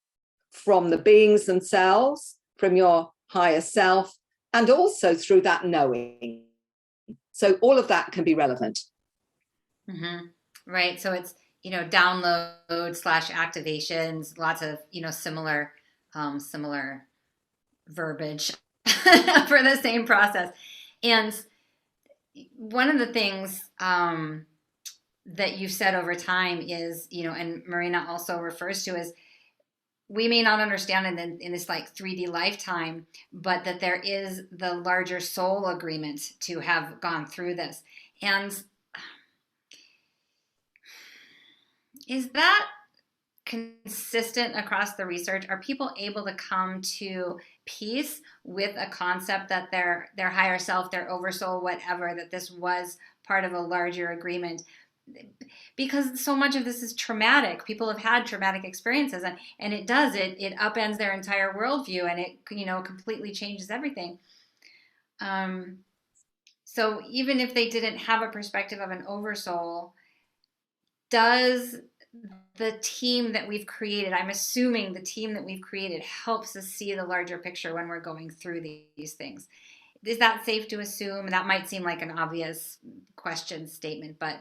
from the beings themselves, from your higher self, and also through that knowing. So all of that can be relevant. Mm-hmm. Right. So it's, download / activations, lots of, similar verbiage for the same process. And one of the things that you've said over time is, and Marina also refers to, is we may not understand in this like 3D lifetime, but that there is the larger soul agreement to have gone through this. And is that consistent across the research? Are people able to come to peace with a concept that their higher self, their oversoul, whatever, that this was part of a larger agreement? Because so much of this is traumatic. People have had traumatic experiences, and it upends their entire worldview, and it completely changes everything. So even if they didn't have a perspective of an oversoul, does the team that we've created, I'm assuming the team that we've created helps us see the larger picture when we're going through these things. Is that safe to assume? That might seem like an obvious question statement, but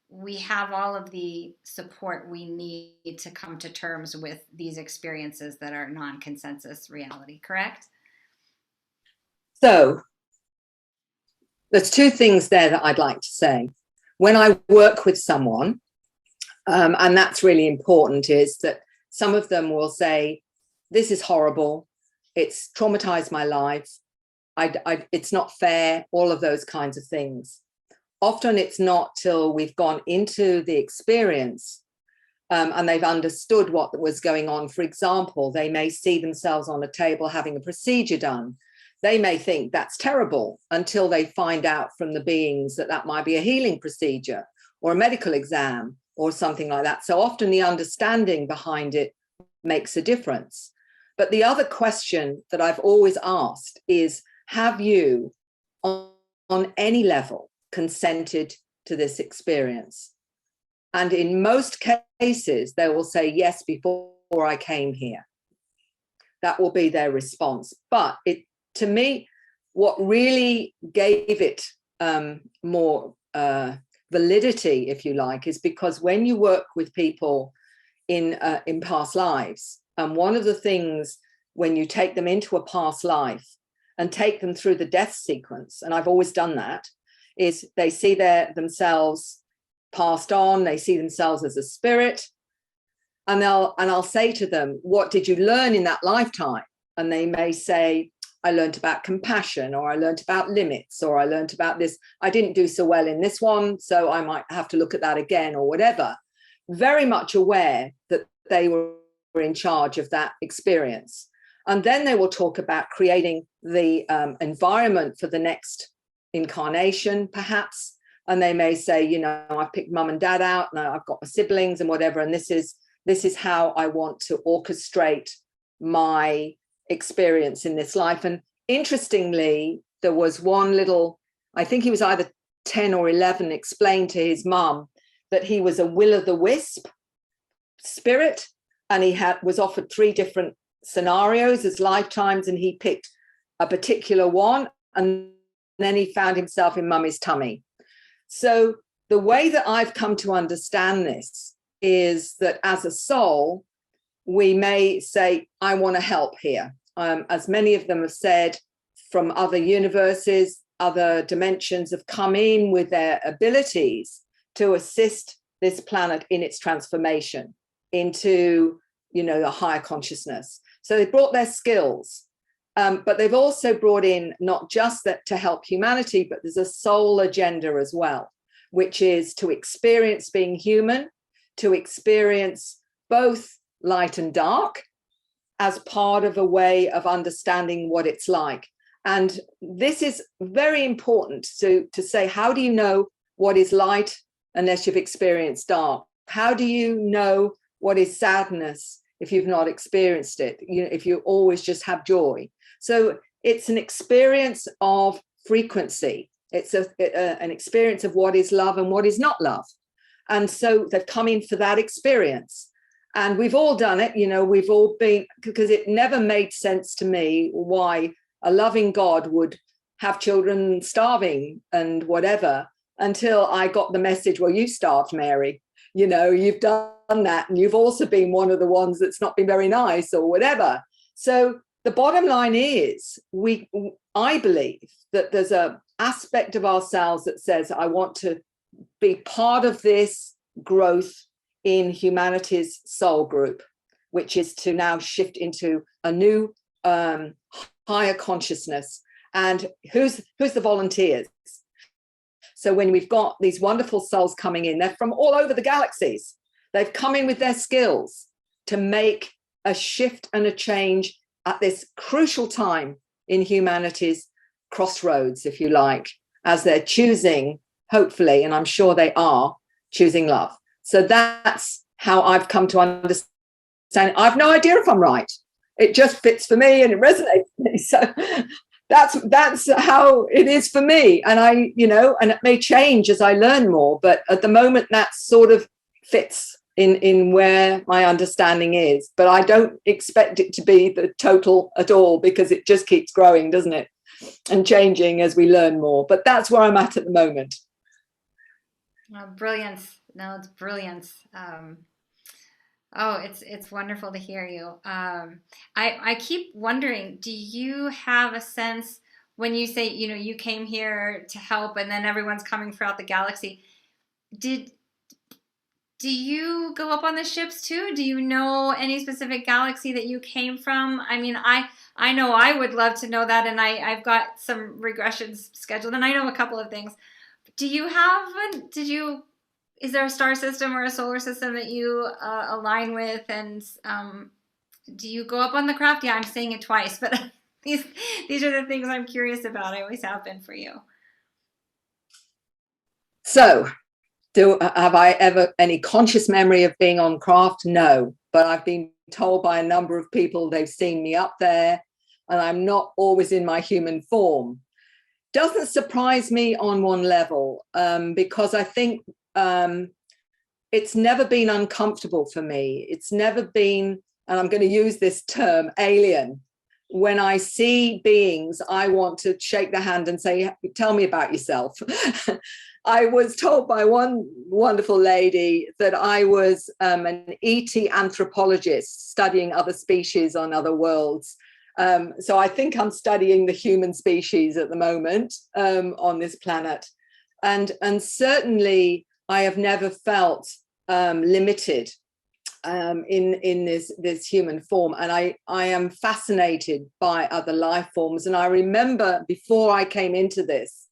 we have all of the support we need to come to terms with these experiences that are non-consensus reality, correct? So there's two things there that I'd like to say. When I work with someone, and that's really important, is that some of them will say, this is horrible. It's traumatized my life. It's not fair, all of those kinds of things. Often it's not till we've gone into the experience and they've understood what was going on. For example, they may see themselves on a table having a procedure done. They may think that's terrible until they find out from the beings that might be a healing procedure or a medical exam or something like that. So often the understanding behind it makes a difference. But the other question that I've always asked is, have you on any level consented to this experience? And in most cases, they will say, yes, before I came here. That will be their response. But to me, what really gave it more validity, if you like, is because when you work with people in past lives, and one of the things when you take them into a past life and take them through the death sequence, and I've always done that, is they see themselves passed on, they see themselves as a spirit, and I'll say to them, what did you learn in that lifetime? And they may say, I learned about compassion, or I learned about limits, or I learned about this. I didn't do so well in this one, so I might have to look at that again, or whatever. Very much aware that they were in charge of that experience. And then they will talk about creating the environment for the next incarnation, perhaps. And they may say, I've picked mum and dad out, and I've got my siblings and whatever, and this is how I want to orchestrate my experience in this life. And interestingly, there was one little, I think he was either 10 or 11, explained to his mum that he was a will-o'-the-wisp spirit, and he was offered 3 different scenarios as lifetimes, and he picked a particular one, and then he found himself in mummy's tummy. So the way that I've come to understand this is that as a soul, we may say, I want to help here. As many of them have said, from other universes, other dimensions have come in with their abilities to assist this planet in its transformation into, a higher consciousness. So they brought their skills, but they've also brought in not just that to help humanity, but there's a soul agenda as well, which is to experience being human, to experience both light and dark as part of a way of understanding what it's like. And this is very important to say, how do you know what is light unless you've experienced dark? How do you know what is sadness if you've not experienced it? If you always just have joy. So it's an experience of frequency. It's an experience of what is love and what is not love. And so they've come in for that experience. And we've all done it, we've all been, because it never made sense to me why a loving God would have children starving and whatever, until I got the message, well, you starved, Mary. You've done that, and you've also been one of the ones that's not been very nice or whatever. So the bottom line is, I believe that there's a aspect of ourselves that says, I want to be part of this growth in humanity's soul group, which is to now shift into a new higher consciousness. And who's the volunteers? So when we've got these wonderful souls coming in, they're from all over the galaxies. They've come in with their skills to make a shift and a change at this crucial time in humanity's crossroads, if you like, as they're choosing, hopefully, and I'm sure they are, choosing love. So that's how I've come to understand. I've no idea if I'm right. It just fits for me and it resonates with me. So that's how it is for me. And and it may change as I learn more, but at the moment that sort of fits in where my understanding is. But I don't expect it to be the total at all, because it just keeps growing, doesn't it? And changing as we learn more. But that's where I'm at the moment. Brilliance. No, it's brilliance. It's wonderful to hear you. I keep wondering, do you have a sense when you say, you came here to help and then everyone's coming throughout the galaxy? Do you go up on the ships too? Do you know any specific galaxy that you came from? I mean, I know I would love to know that, and I've got some regressions scheduled, and I know a couple of things. Is there a star system or a solar system that you align with? And do you go up on the craft? Yeah, I'm saying it twice, but these are the things I'm curious about. I always have been for you. So, have I ever any conscious memory of being on craft? No, but I've been told by a number of people they've seen me up there, and I'm not always in my human form. Doesn't surprise me on one level, because I think it's never been uncomfortable for me. It's never been, and I'm going to use this term, alien. When I see beings, I want to shake their hand and say, tell me about yourself. I was told by one wonderful lady that I was an ET anthropologist studying other species on other worlds. So I think I'm studying the human species at the moment on this planet. And certainly I have never felt limited in this human form. And I am fascinated by other life forms. And I remember before I came into this,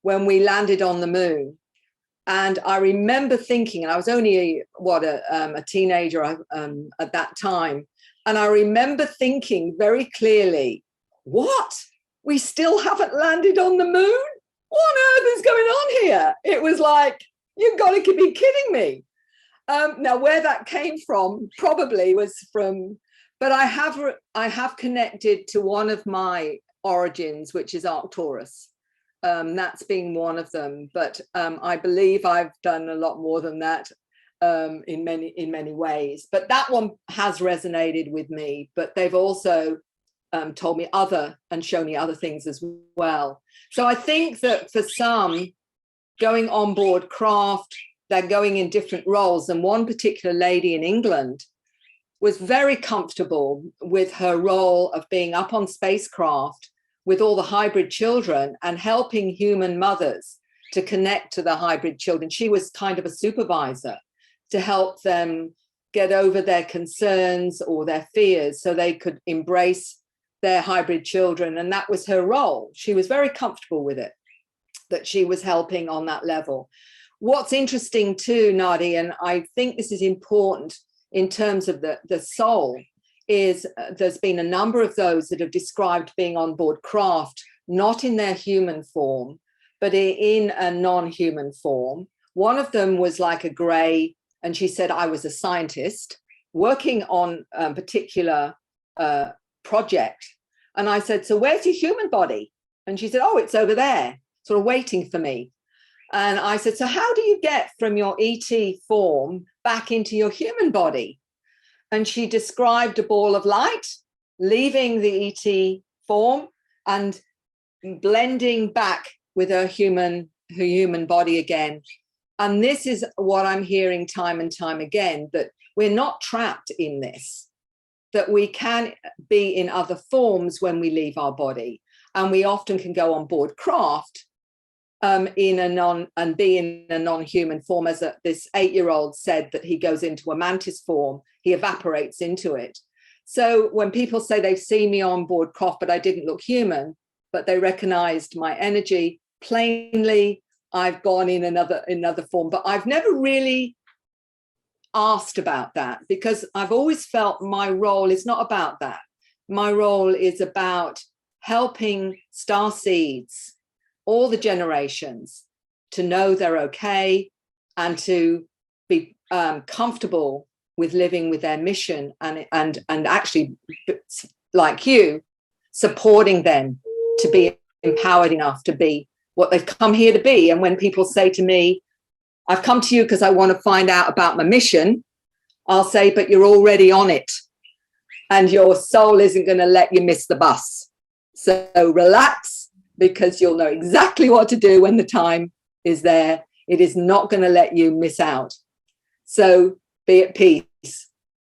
when we landed on the moon, and I remember thinking, and I was only a teenager at that time, and I remember thinking very clearly, what? We still haven't landed on the moon? What on earth is going on here? It was like, you've got to be kidding me. Now, where that came from probably was from, but I have connected to one of my origins, which is Arcturus. That's been one of them, but I believe I've done a lot more than that. in many ways. But that one has resonated with me. But they've also told me and shown me other things as well. So I think that for some, going on board craft, they're going in different roles. And one particular lady in England was very comfortable with her role of being up on spacecraft with all the hybrid children and helping human mothers to connect to the hybrid children. She was kind of a supervisor to help them get over their concerns or their fears so they could embrace their hybrid children. And that was her role. She was very comfortable with it, that she was helping on that level. What's interesting too, Nadi, and I think this is important in terms of the soul, is there's been a number of those that have described being on board craft, not in their human form, but in a non-human form. One of them was like a grey, and she said, I was a scientist working on a particular project. And I said, so where's your human body? And she said, oh, it's over there, sort of waiting for me. And I said, so how do you get from your ET form back into your human body? And she described a ball of light leaving the ET form and blending back with her human body again. And this is what I'm hearing time and time again, that we're not trapped in this, that we can be in other forms when we leave our body. And we often can go on board craft be in a non-human form. As this 8-year-old said, that he goes into a mantis form, he evaporates into it. So when people say they've seen me on board craft, but I didn't look human, but they recognized my energy plainly, I've gone in another form. But I've never really asked about that, because I've always felt my role is not about that. My role is about helping star seeds, all the generations, to know they're okay and to be comfortable with living with their mission, and actually, like you, supporting them to be empowered enough to be what they've come here to be. And when people say to me, I've come to you because I want to find out about my mission, I'll say, but you're already on it, and your soul isn't going to let you miss the bus. So relax, because you'll know exactly what to do when the time is there. It is not going to let you miss out. So be at peace,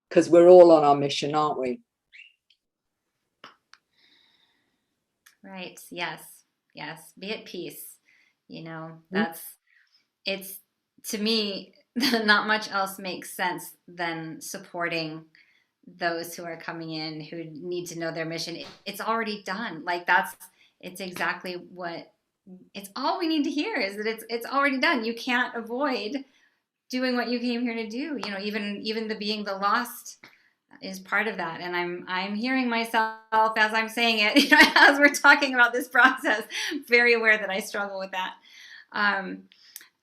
because we're all on our mission, aren't we? Right. Yes. Yes. Be at peace. It's, to me, not much else makes sense than supporting those who are coming in who need to know their mission. It's already done. It's exactly it's all we need to hear, is that it's already done. You can't avoid doing what you came here to do. Even the being the lost is part of that. And I'm hearing myself as I'm saying it, as we're talking about this process, very aware that I struggle with that.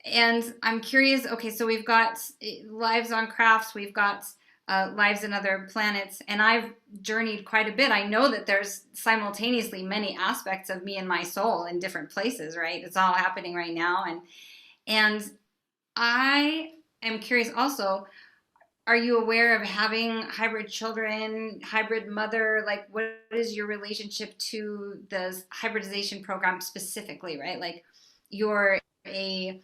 And I'm curious, okay, so we've got lives on crafts, we've got lives in other planets, and I've journeyed quite a bit. I know that there's simultaneously many aspects of me and my soul in different places, right? It's all happening right now. And I am curious also, are you aware of having hybrid children, hybrid mother? Like, what is your relationship to the hybridization program specifically, right? Like, you're an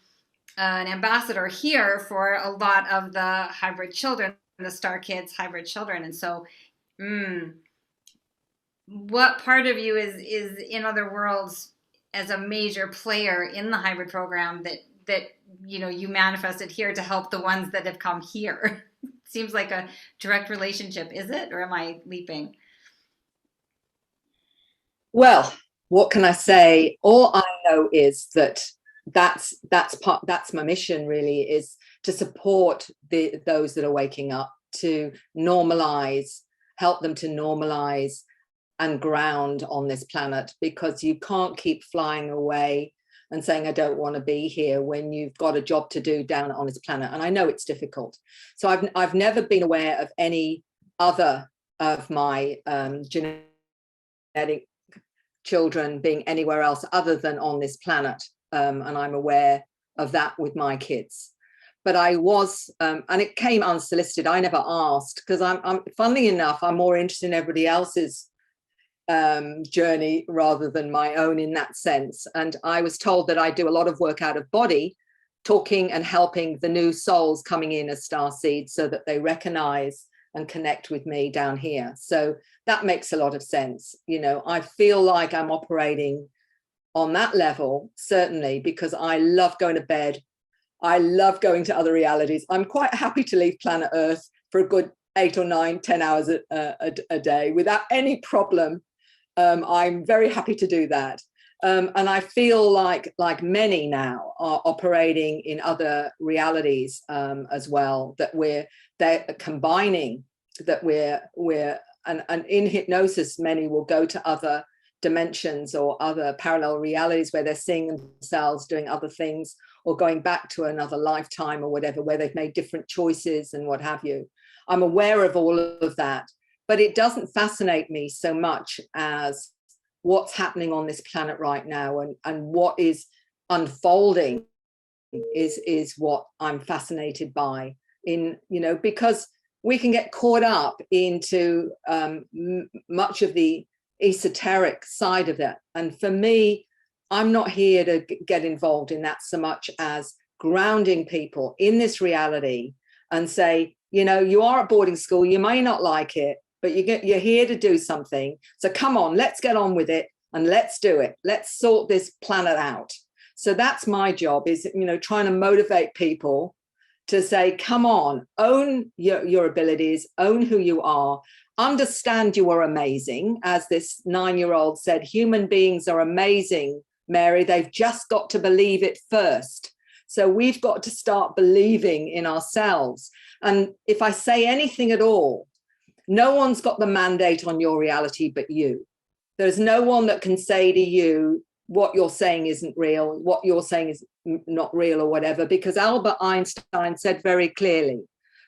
ambassador here for a lot of the hybrid children, the Star Kids hybrid children. And so, what part of you is in other worlds as a major player in the hybrid program that you manifested here to help the ones that have come here? Seems like a direct relationship. Is it, or am I leaping? Well, what can I say? All I know is that's my mission, really, is to support those that are waking up, to normalize, help them to normalize and ground on this planet, because you can't keep flying away and saying, I don't want to be here, when you've got a job to do down on this planet. And I know it's difficult. So I've never been aware of any other of my genetic children being anywhere else other than on this planet. And I'm aware of that with my kids. but I was, and it came unsolicited. I never asked, because I'm funnily enough, I'm more interested in everybody else's journey rather than my own in that sense. And I was told that I do a lot of work out of body, talking and helping the new souls coming in as star seeds so that they recognize and connect with me down here. So that makes a lot of sense. You know, I feel like I'm operating on that level, certainly, because I love going to bed. I love going to other realities. I'm quite happy to leave planet Earth for a good 8 or 9, 10 hours a day without any problem. I'm very happy to do that. And I feel like many now are operating in other realities as well, that they're combining, that and in hypnosis, many will go to other dimensions or other parallel realities where they're seeing themselves doing other things or going back to another lifetime or whatever, where they've made different choices and what have you. I'm aware of all of that, but it doesn't fascinate me so much as what's happening on this planet right now, and what is unfolding is what I'm fascinated by, in, you know, because we can get caught up into much of the esoteric side of it. And for me, I'm not here to get involved in that so much as grounding people in this reality and say, you know, you are at boarding school, you may not like it, but you're here to do something. So come on, let's get on with it and let's do it. Let's sort this planet out. So that's my job, is, you know, trying to motivate people to say, come on, own your abilities, own who you are, understand you are amazing. As this 9-year-old said, human beings are amazing, Mary. They've just got to believe it first. So we've got to start believing in ourselves. And if I say anything at all, no one's got the mandate on your reality but you. There's no one that can say to you, what you're saying isn't real, what you're saying is not real or whatever, because Albert Einstein said very clearly,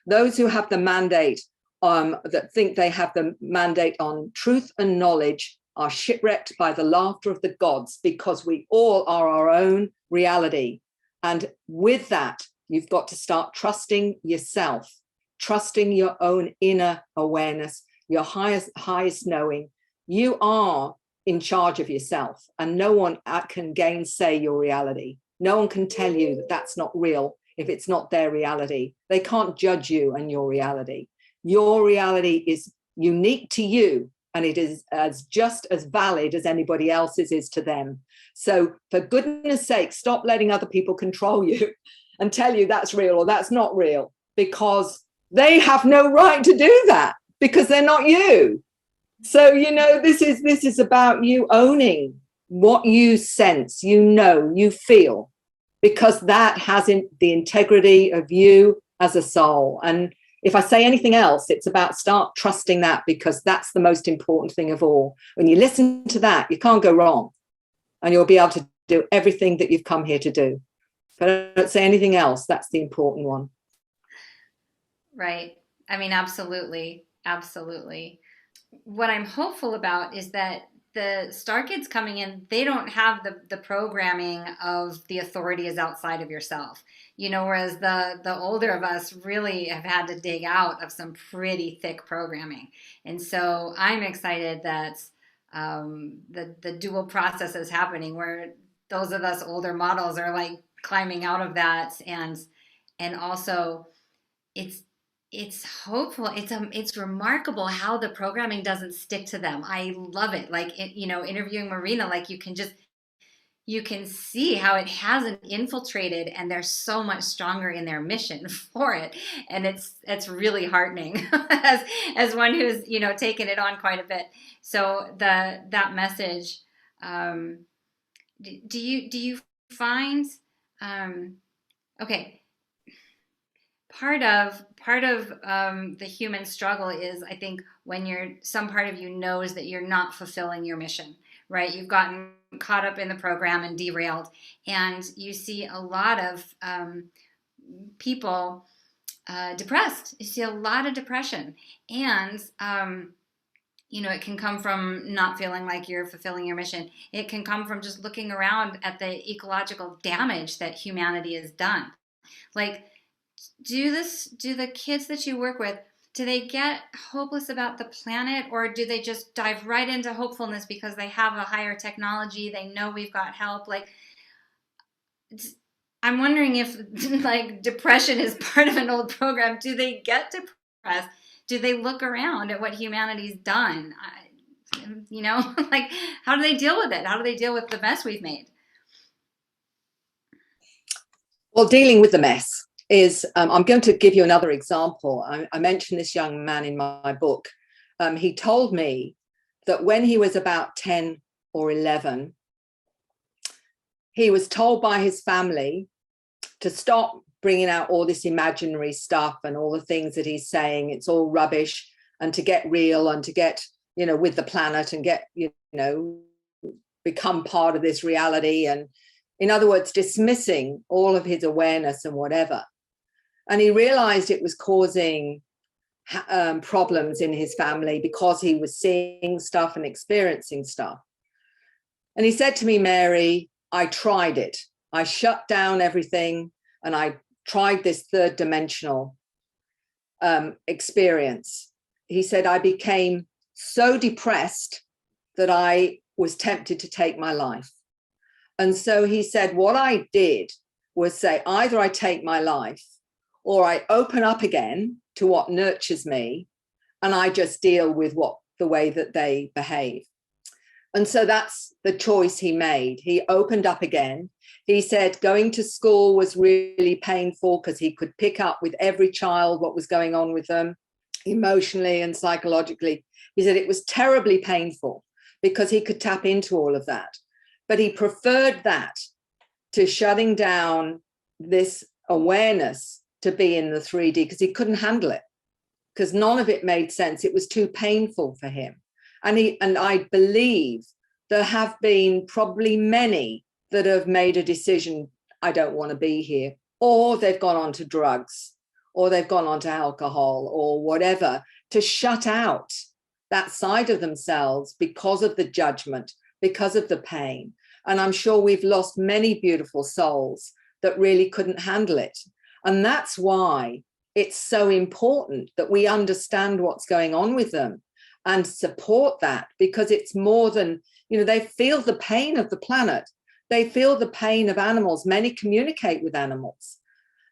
those who have the mandate, that think they have the mandate on truth and knowledge, are shipwrecked by the laughter of the gods, because we all are our own reality. And with that, you've got to start trusting yourself, trusting your own inner awareness, your highest knowing. You are in charge of yourself, and no one can gainsay your reality. No one can tell you that that's not real if it's not their reality. They can't judge you and your reality. Your reality is unique to you, and it is just as valid as anybody else's is to them. So for goodness sake, stop letting other people control you and tell you that's real or that's not real, because they have no right to do that, because they're not you. So, you know, this is about you owning what you sense, you know, you feel, because that has the integrity of you as a soul. And if I say anything else, it's about start trusting that, because that's the most important thing of all. When you listen to that, you can't go wrong, and you'll be able to do everything that you've come here to do. But I don't say anything else. That's the important one. Right. I mean, absolutely. Absolutely. What I'm hopeful about is that the star kids coming in, they don't have the programming of the authority is outside of yourself, you know, whereas the older of us really have had to dig out of some pretty thick programming. And so I'm excited that the dual process is happening, where those of us older models are like climbing out of that, and also it's hopeful. It's remarkable how the programming doesn't stick to them. I love it. Like, you know, interviewing Marina, like you can see how it hasn't infiltrated, and they're so much stronger in their mission for it. And it's really heartening as one who's, you know, taken it on quite a bit. So that message, do you find, okay, part of the human struggle is, I think, when some part of you knows that you're not fulfilling your mission, right? You've gotten caught up in the program and derailed, and you see a lot of people depressed. You see a lot of depression, and you know, it can come from not feeling like you're fulfilling your mission. It can come from just looking around at the ecological damage that humanity has done. Like, do the kids that you work with, do they get hopeless about the planet, or do they just dive right into hopefulness because they have a higher technology, they know we've got help? Like, I'm wondering if like depression is part of an old program. Do they get depressed? Do they look around at what humanity's done? You know, like, how do they deal with it? How do they deal with the mess we've made? Well, dealing with the mess is, I'm going to give you another example. I mentioned this young man in my book. He told me that when he was about 10 or 11, he was told by his family to stop bringing out all this imaginary stuff and all the things that he's saying, it's all rubbish, and to get real and to get, you know, with the planet and get, you know, become part of this reality. And in other words, dismissing all of his awareness and whatever. And he realized it was causing problems in his family because he was seeing stuff and experiencing stuff. And he said to me, Mary, I tried it. I shut down everything and I tried this third dimensional experience. He said, I became so depressed that I was tempted to take my life. And so he said, what I did was say, either I take my life or I open up again to what nurtures me and I just deal with the way that they behave. And so that's the choice he made. He opened up again. He said going to school was really painful because he could pick up with every child what was going on with them emotionally and psychologically. He said it was terribly painful because he could tap into all of that. But he preferred that to shutting down this awareness to be in the 3D because he couldn't handle it, because none of it made sense. It was too painful for him. And I believe there have been probably many that have made a decision, I don't want to be here, or they've gone on to drugs, or they've gone on to alcohol or whatever, to shut out that side of themselves because of the judgment, because of the pain. And I'm sure we've lost many beautiful souls that really couldn't handle it. And that's why it's so important that we understand what's going on with them and support that, because it's more than, you know, they feel the pain of the planet. They feel the pain of animals. Many communicate with animals.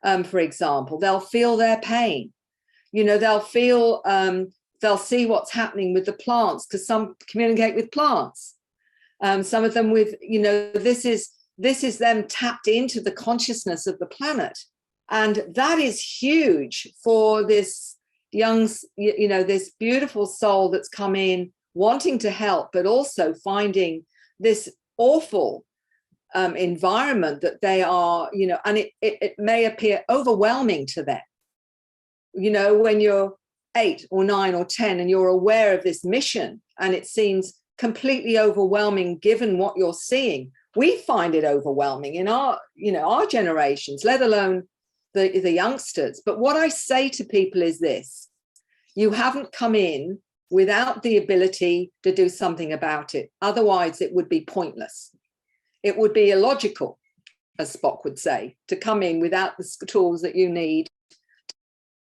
For example, they'll feel their pain. You know, they'll feel, they'll see what's happening with the plants because some communicate with plants. Some of them with, you know, this is them tapped into the consciousness of the planet. And that is huge for this young, you know, this beautiful soul that's come in wanting to help, but also finding this awful environment that they are, you know, and it may appear overwhelming to them. You know, when you're 8 or 9 or 10 and you're aware of this mission and it seems completely overwhelming given what you're seeing, we find it overwhelming in our, you know, our generations, let alone the youngsters. But what I say to people is this: you haven't come in without the ability to do something about it. Otherwise, it would be pointless. It would be illogical, as Spock would say, to come in without the tools that you need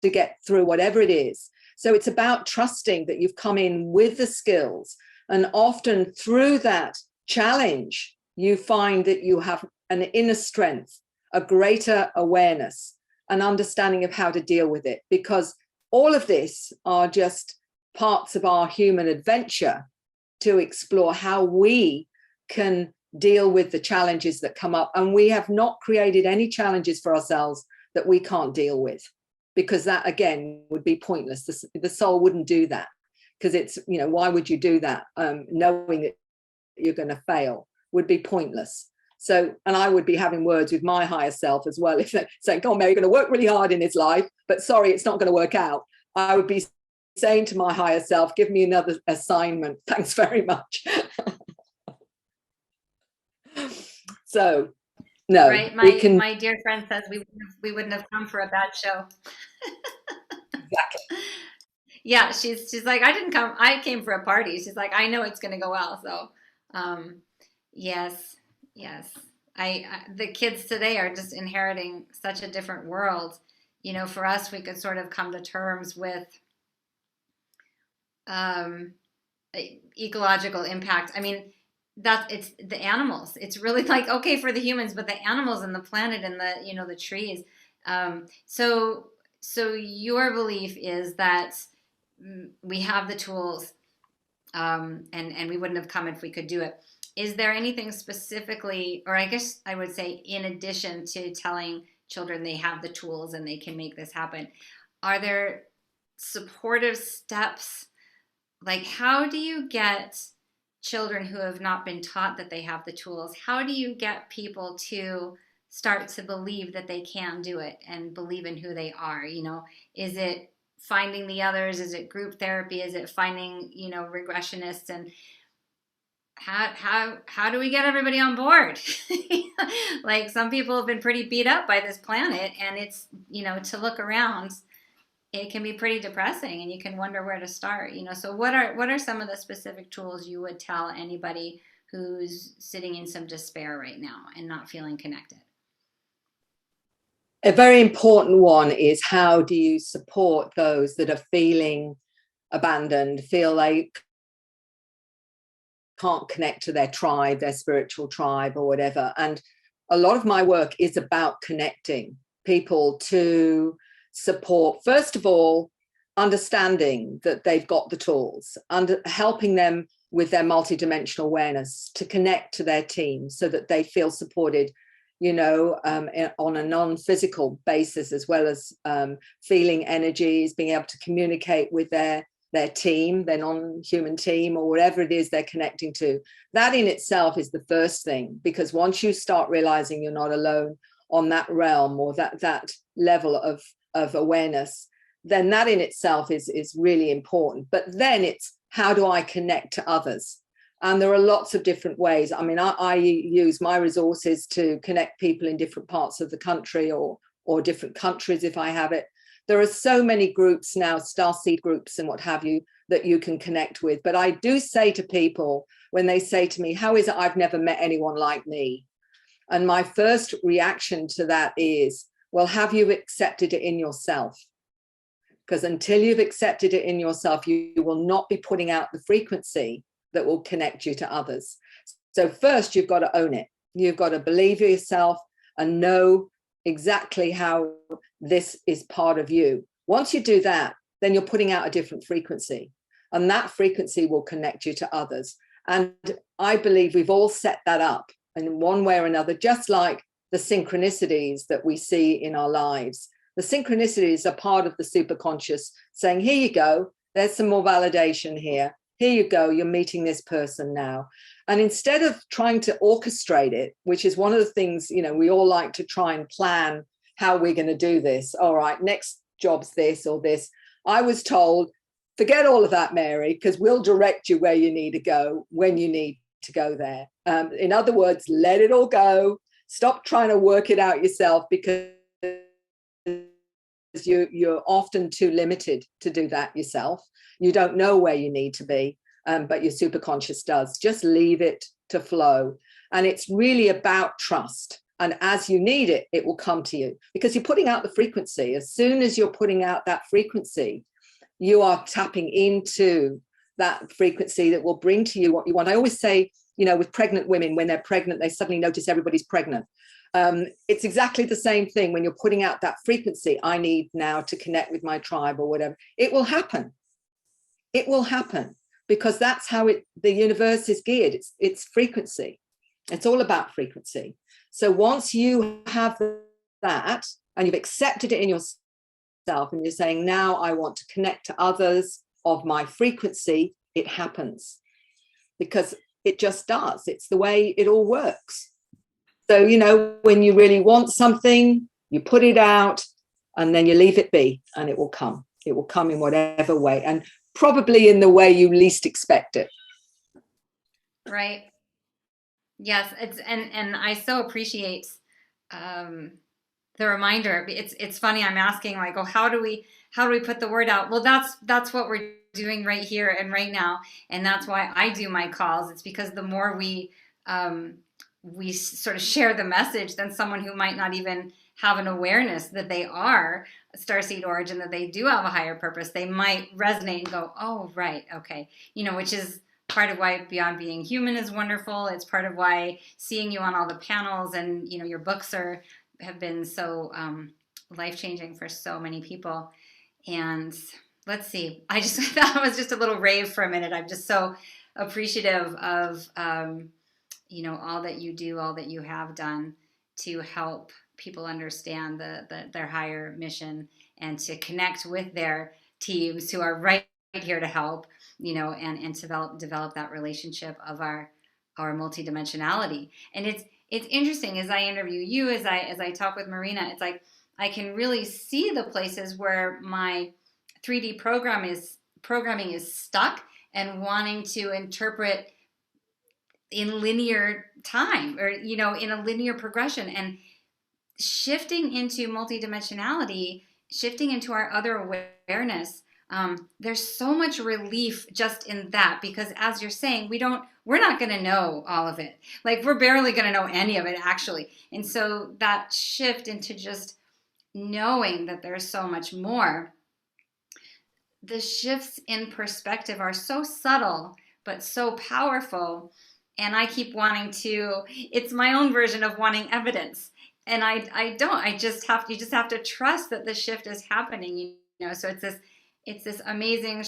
to get through whatever it is. So it's about trusting that you've come in with the skills. And often through that challenge, you find that you have an inner strength, a greater awareness, an understanding of how to deal with it. Because all of this are just parts of our human adventure to explore how we can deal with the challenges that come up. And we have not created any challenges for ourselves that we can't deal with, because that, again, would be pointless. The soul wouldn't do that, because it's, you know, why would you do that? Knowing that you're going to fail would be pointless. So, and I would be having words with my higher self as well. If they're saying, oh, Mary, you're going to work really hard in his life, but sorry, it's not going to work out. I would be saying to my higher self, give me another assignment. Thanks very much. So, no, right. My dear friend says we wouldn't have come for a bad show. Exactly. Yeah, she's like, I didn't come. I came for a party. She's like, I know it's going to go well. So, yes, yes. The kids today are just inheriting such a different world, you know, for us, we could sort of come to terms with ecological impact. I mean, that it's the animals. It's really like, okay, for the humans, but the animals and the planet and the, you know, the trees. So your belief is that we have the tools, and we wouldn't have come if we could do it. Is there anything specifically, or I guess I would say, in addition to telling children they have the tools and they can make this happen, are there supportive steps? Like, how do you get children who have not been taught that they have the tools, how do you get people to start to believe that they can do it and believe in who they are? You know, is it finding the others? Is it group therapy? Is it finding, you know, regressionists? And how do we get everybody on board? Like, some people have been pretty beat up by this planet, and it's, you know, to look around, it can be pretty depressing, and you can wonder where to start, you know. So what are some of the specific tools you would tell anybody who's sitting in some despair right now and not feeling connected? A very important one is, how do you support those that are feeling abandoned, feel like can't connect to their tribe, their spiritual tribe or whatever? And a lot of my work is about connecting people to support, first of all, understanding that they've got the tools, and helping them with their multidimensional awareness to connect to their team so that they feel supported, you know, on a non-physical basis, as well as feeling energies, being able to communicate with their team, their non-human team, or whatever it is they're connecting to. That in itself is the first thing, because once you start realizing you're not alone on that realm, or that level of awareness, then that in itself is really important. But then it's, how do I connect to others? And there are lots of different ways. I mean, I use my resources to connect people in different parts of the country, or different countries if I have it. There are so many groups now, starseed groups and what have you, that you can connect with. But I do say to people, when they say to me, how is it I've never met anyone like me? And my first reaction to that is, well, have you accepted it in yourself? Because until you've accepted it in yourself, you will not be putting out the frequency that will connect you to others. So first, you've got to own it. You've got to believe yourself and know exactly how this is part of you. Once you do that, then you're putting out a different frequency, and that frequency will connect you to others. And I believe we've all set that up in one way or another, just like the synchronicities that we see in our lives. The synchronicities are part of the superconscious saying, here you go, there's some more validation here. Here you go, you're meeting this person now. And instead of trying to orchestrate it, which is one of the things, you know, we all like to try and plan how we're going to do this. All right, next job's this or this. I was told, forget all of that, Mary, because we'll direct you where you need to go when you need to go there. In other words, let it all go. Stop trying to work it out yourself, because you're often too limited to do that yourself. You don't know where you need to be, but your superconscious does. Just leave it to flow. And it's really about trust. And as you need it, it will come to you, because you're putting out the frequency. As soon as you're putting out that frequency, you are tapping into that frequency that will bring to you what you want. I always say, you know, with pregnant women, when they're pregnant, they suddenly notice everybody's pregnant. It's exactly the same thing when you're putting out that frequency. I need now to connect with my tribe or whatever. It will happen. It will happen, because that's how the universe is geared. It's frequency. It's all about frequency. So once you have that and you've accepted it in yourself, and you're saying, now I want to connect to others of my frequency, it happens, because it just does. It's the way it all works. So, you know, when you really want something, you put it out and then you leave it be, and it will come. It will come in whatever way, and probably in the way you least expect it. Right. Yes. And I so appreciate the reminder. It's funny. I'm asking, like, oh, how do we put the word out? Well, that's what we're doing right here and right now. And that's why I do my calls. It's because the more we sort of share the message, then someone who might not even have an awareness that they are starseed origin, that they do have a higher purpose, they might resonate and go, oh, right, okay. Which is part of why Beyond Being Human is wonderful. It's part of why seeing you on all the panels and, your books have been so life-changing for so many people. And let's see, I just thought it was just a little rave for a minute. I'm just so appreciative of, all that you do, all that you have done to help people understand their higher mission and to connect with their teams who are right here to help, and to develop that relationship of our multidimensionality. And it's interesting, as I interview you, as I talk with Marina, it's like I can really see the places where my 3D programming is stuck and wanting to interpret in linear time, or in a linear progression, and shifting into multidimensionality, shifting into our other awareness. There's so much relief just in that, because as you're saying, we're not going to know all of it. Like, we're barely going to know any of it, actually. And so that shift into just knowing that there's so much more, the shifts in perspective are so subtle but so powerful. And I keep wanting it's my own version of wanting evidence. And I don't, you just have to trust that the shift is happening, so it's this amazing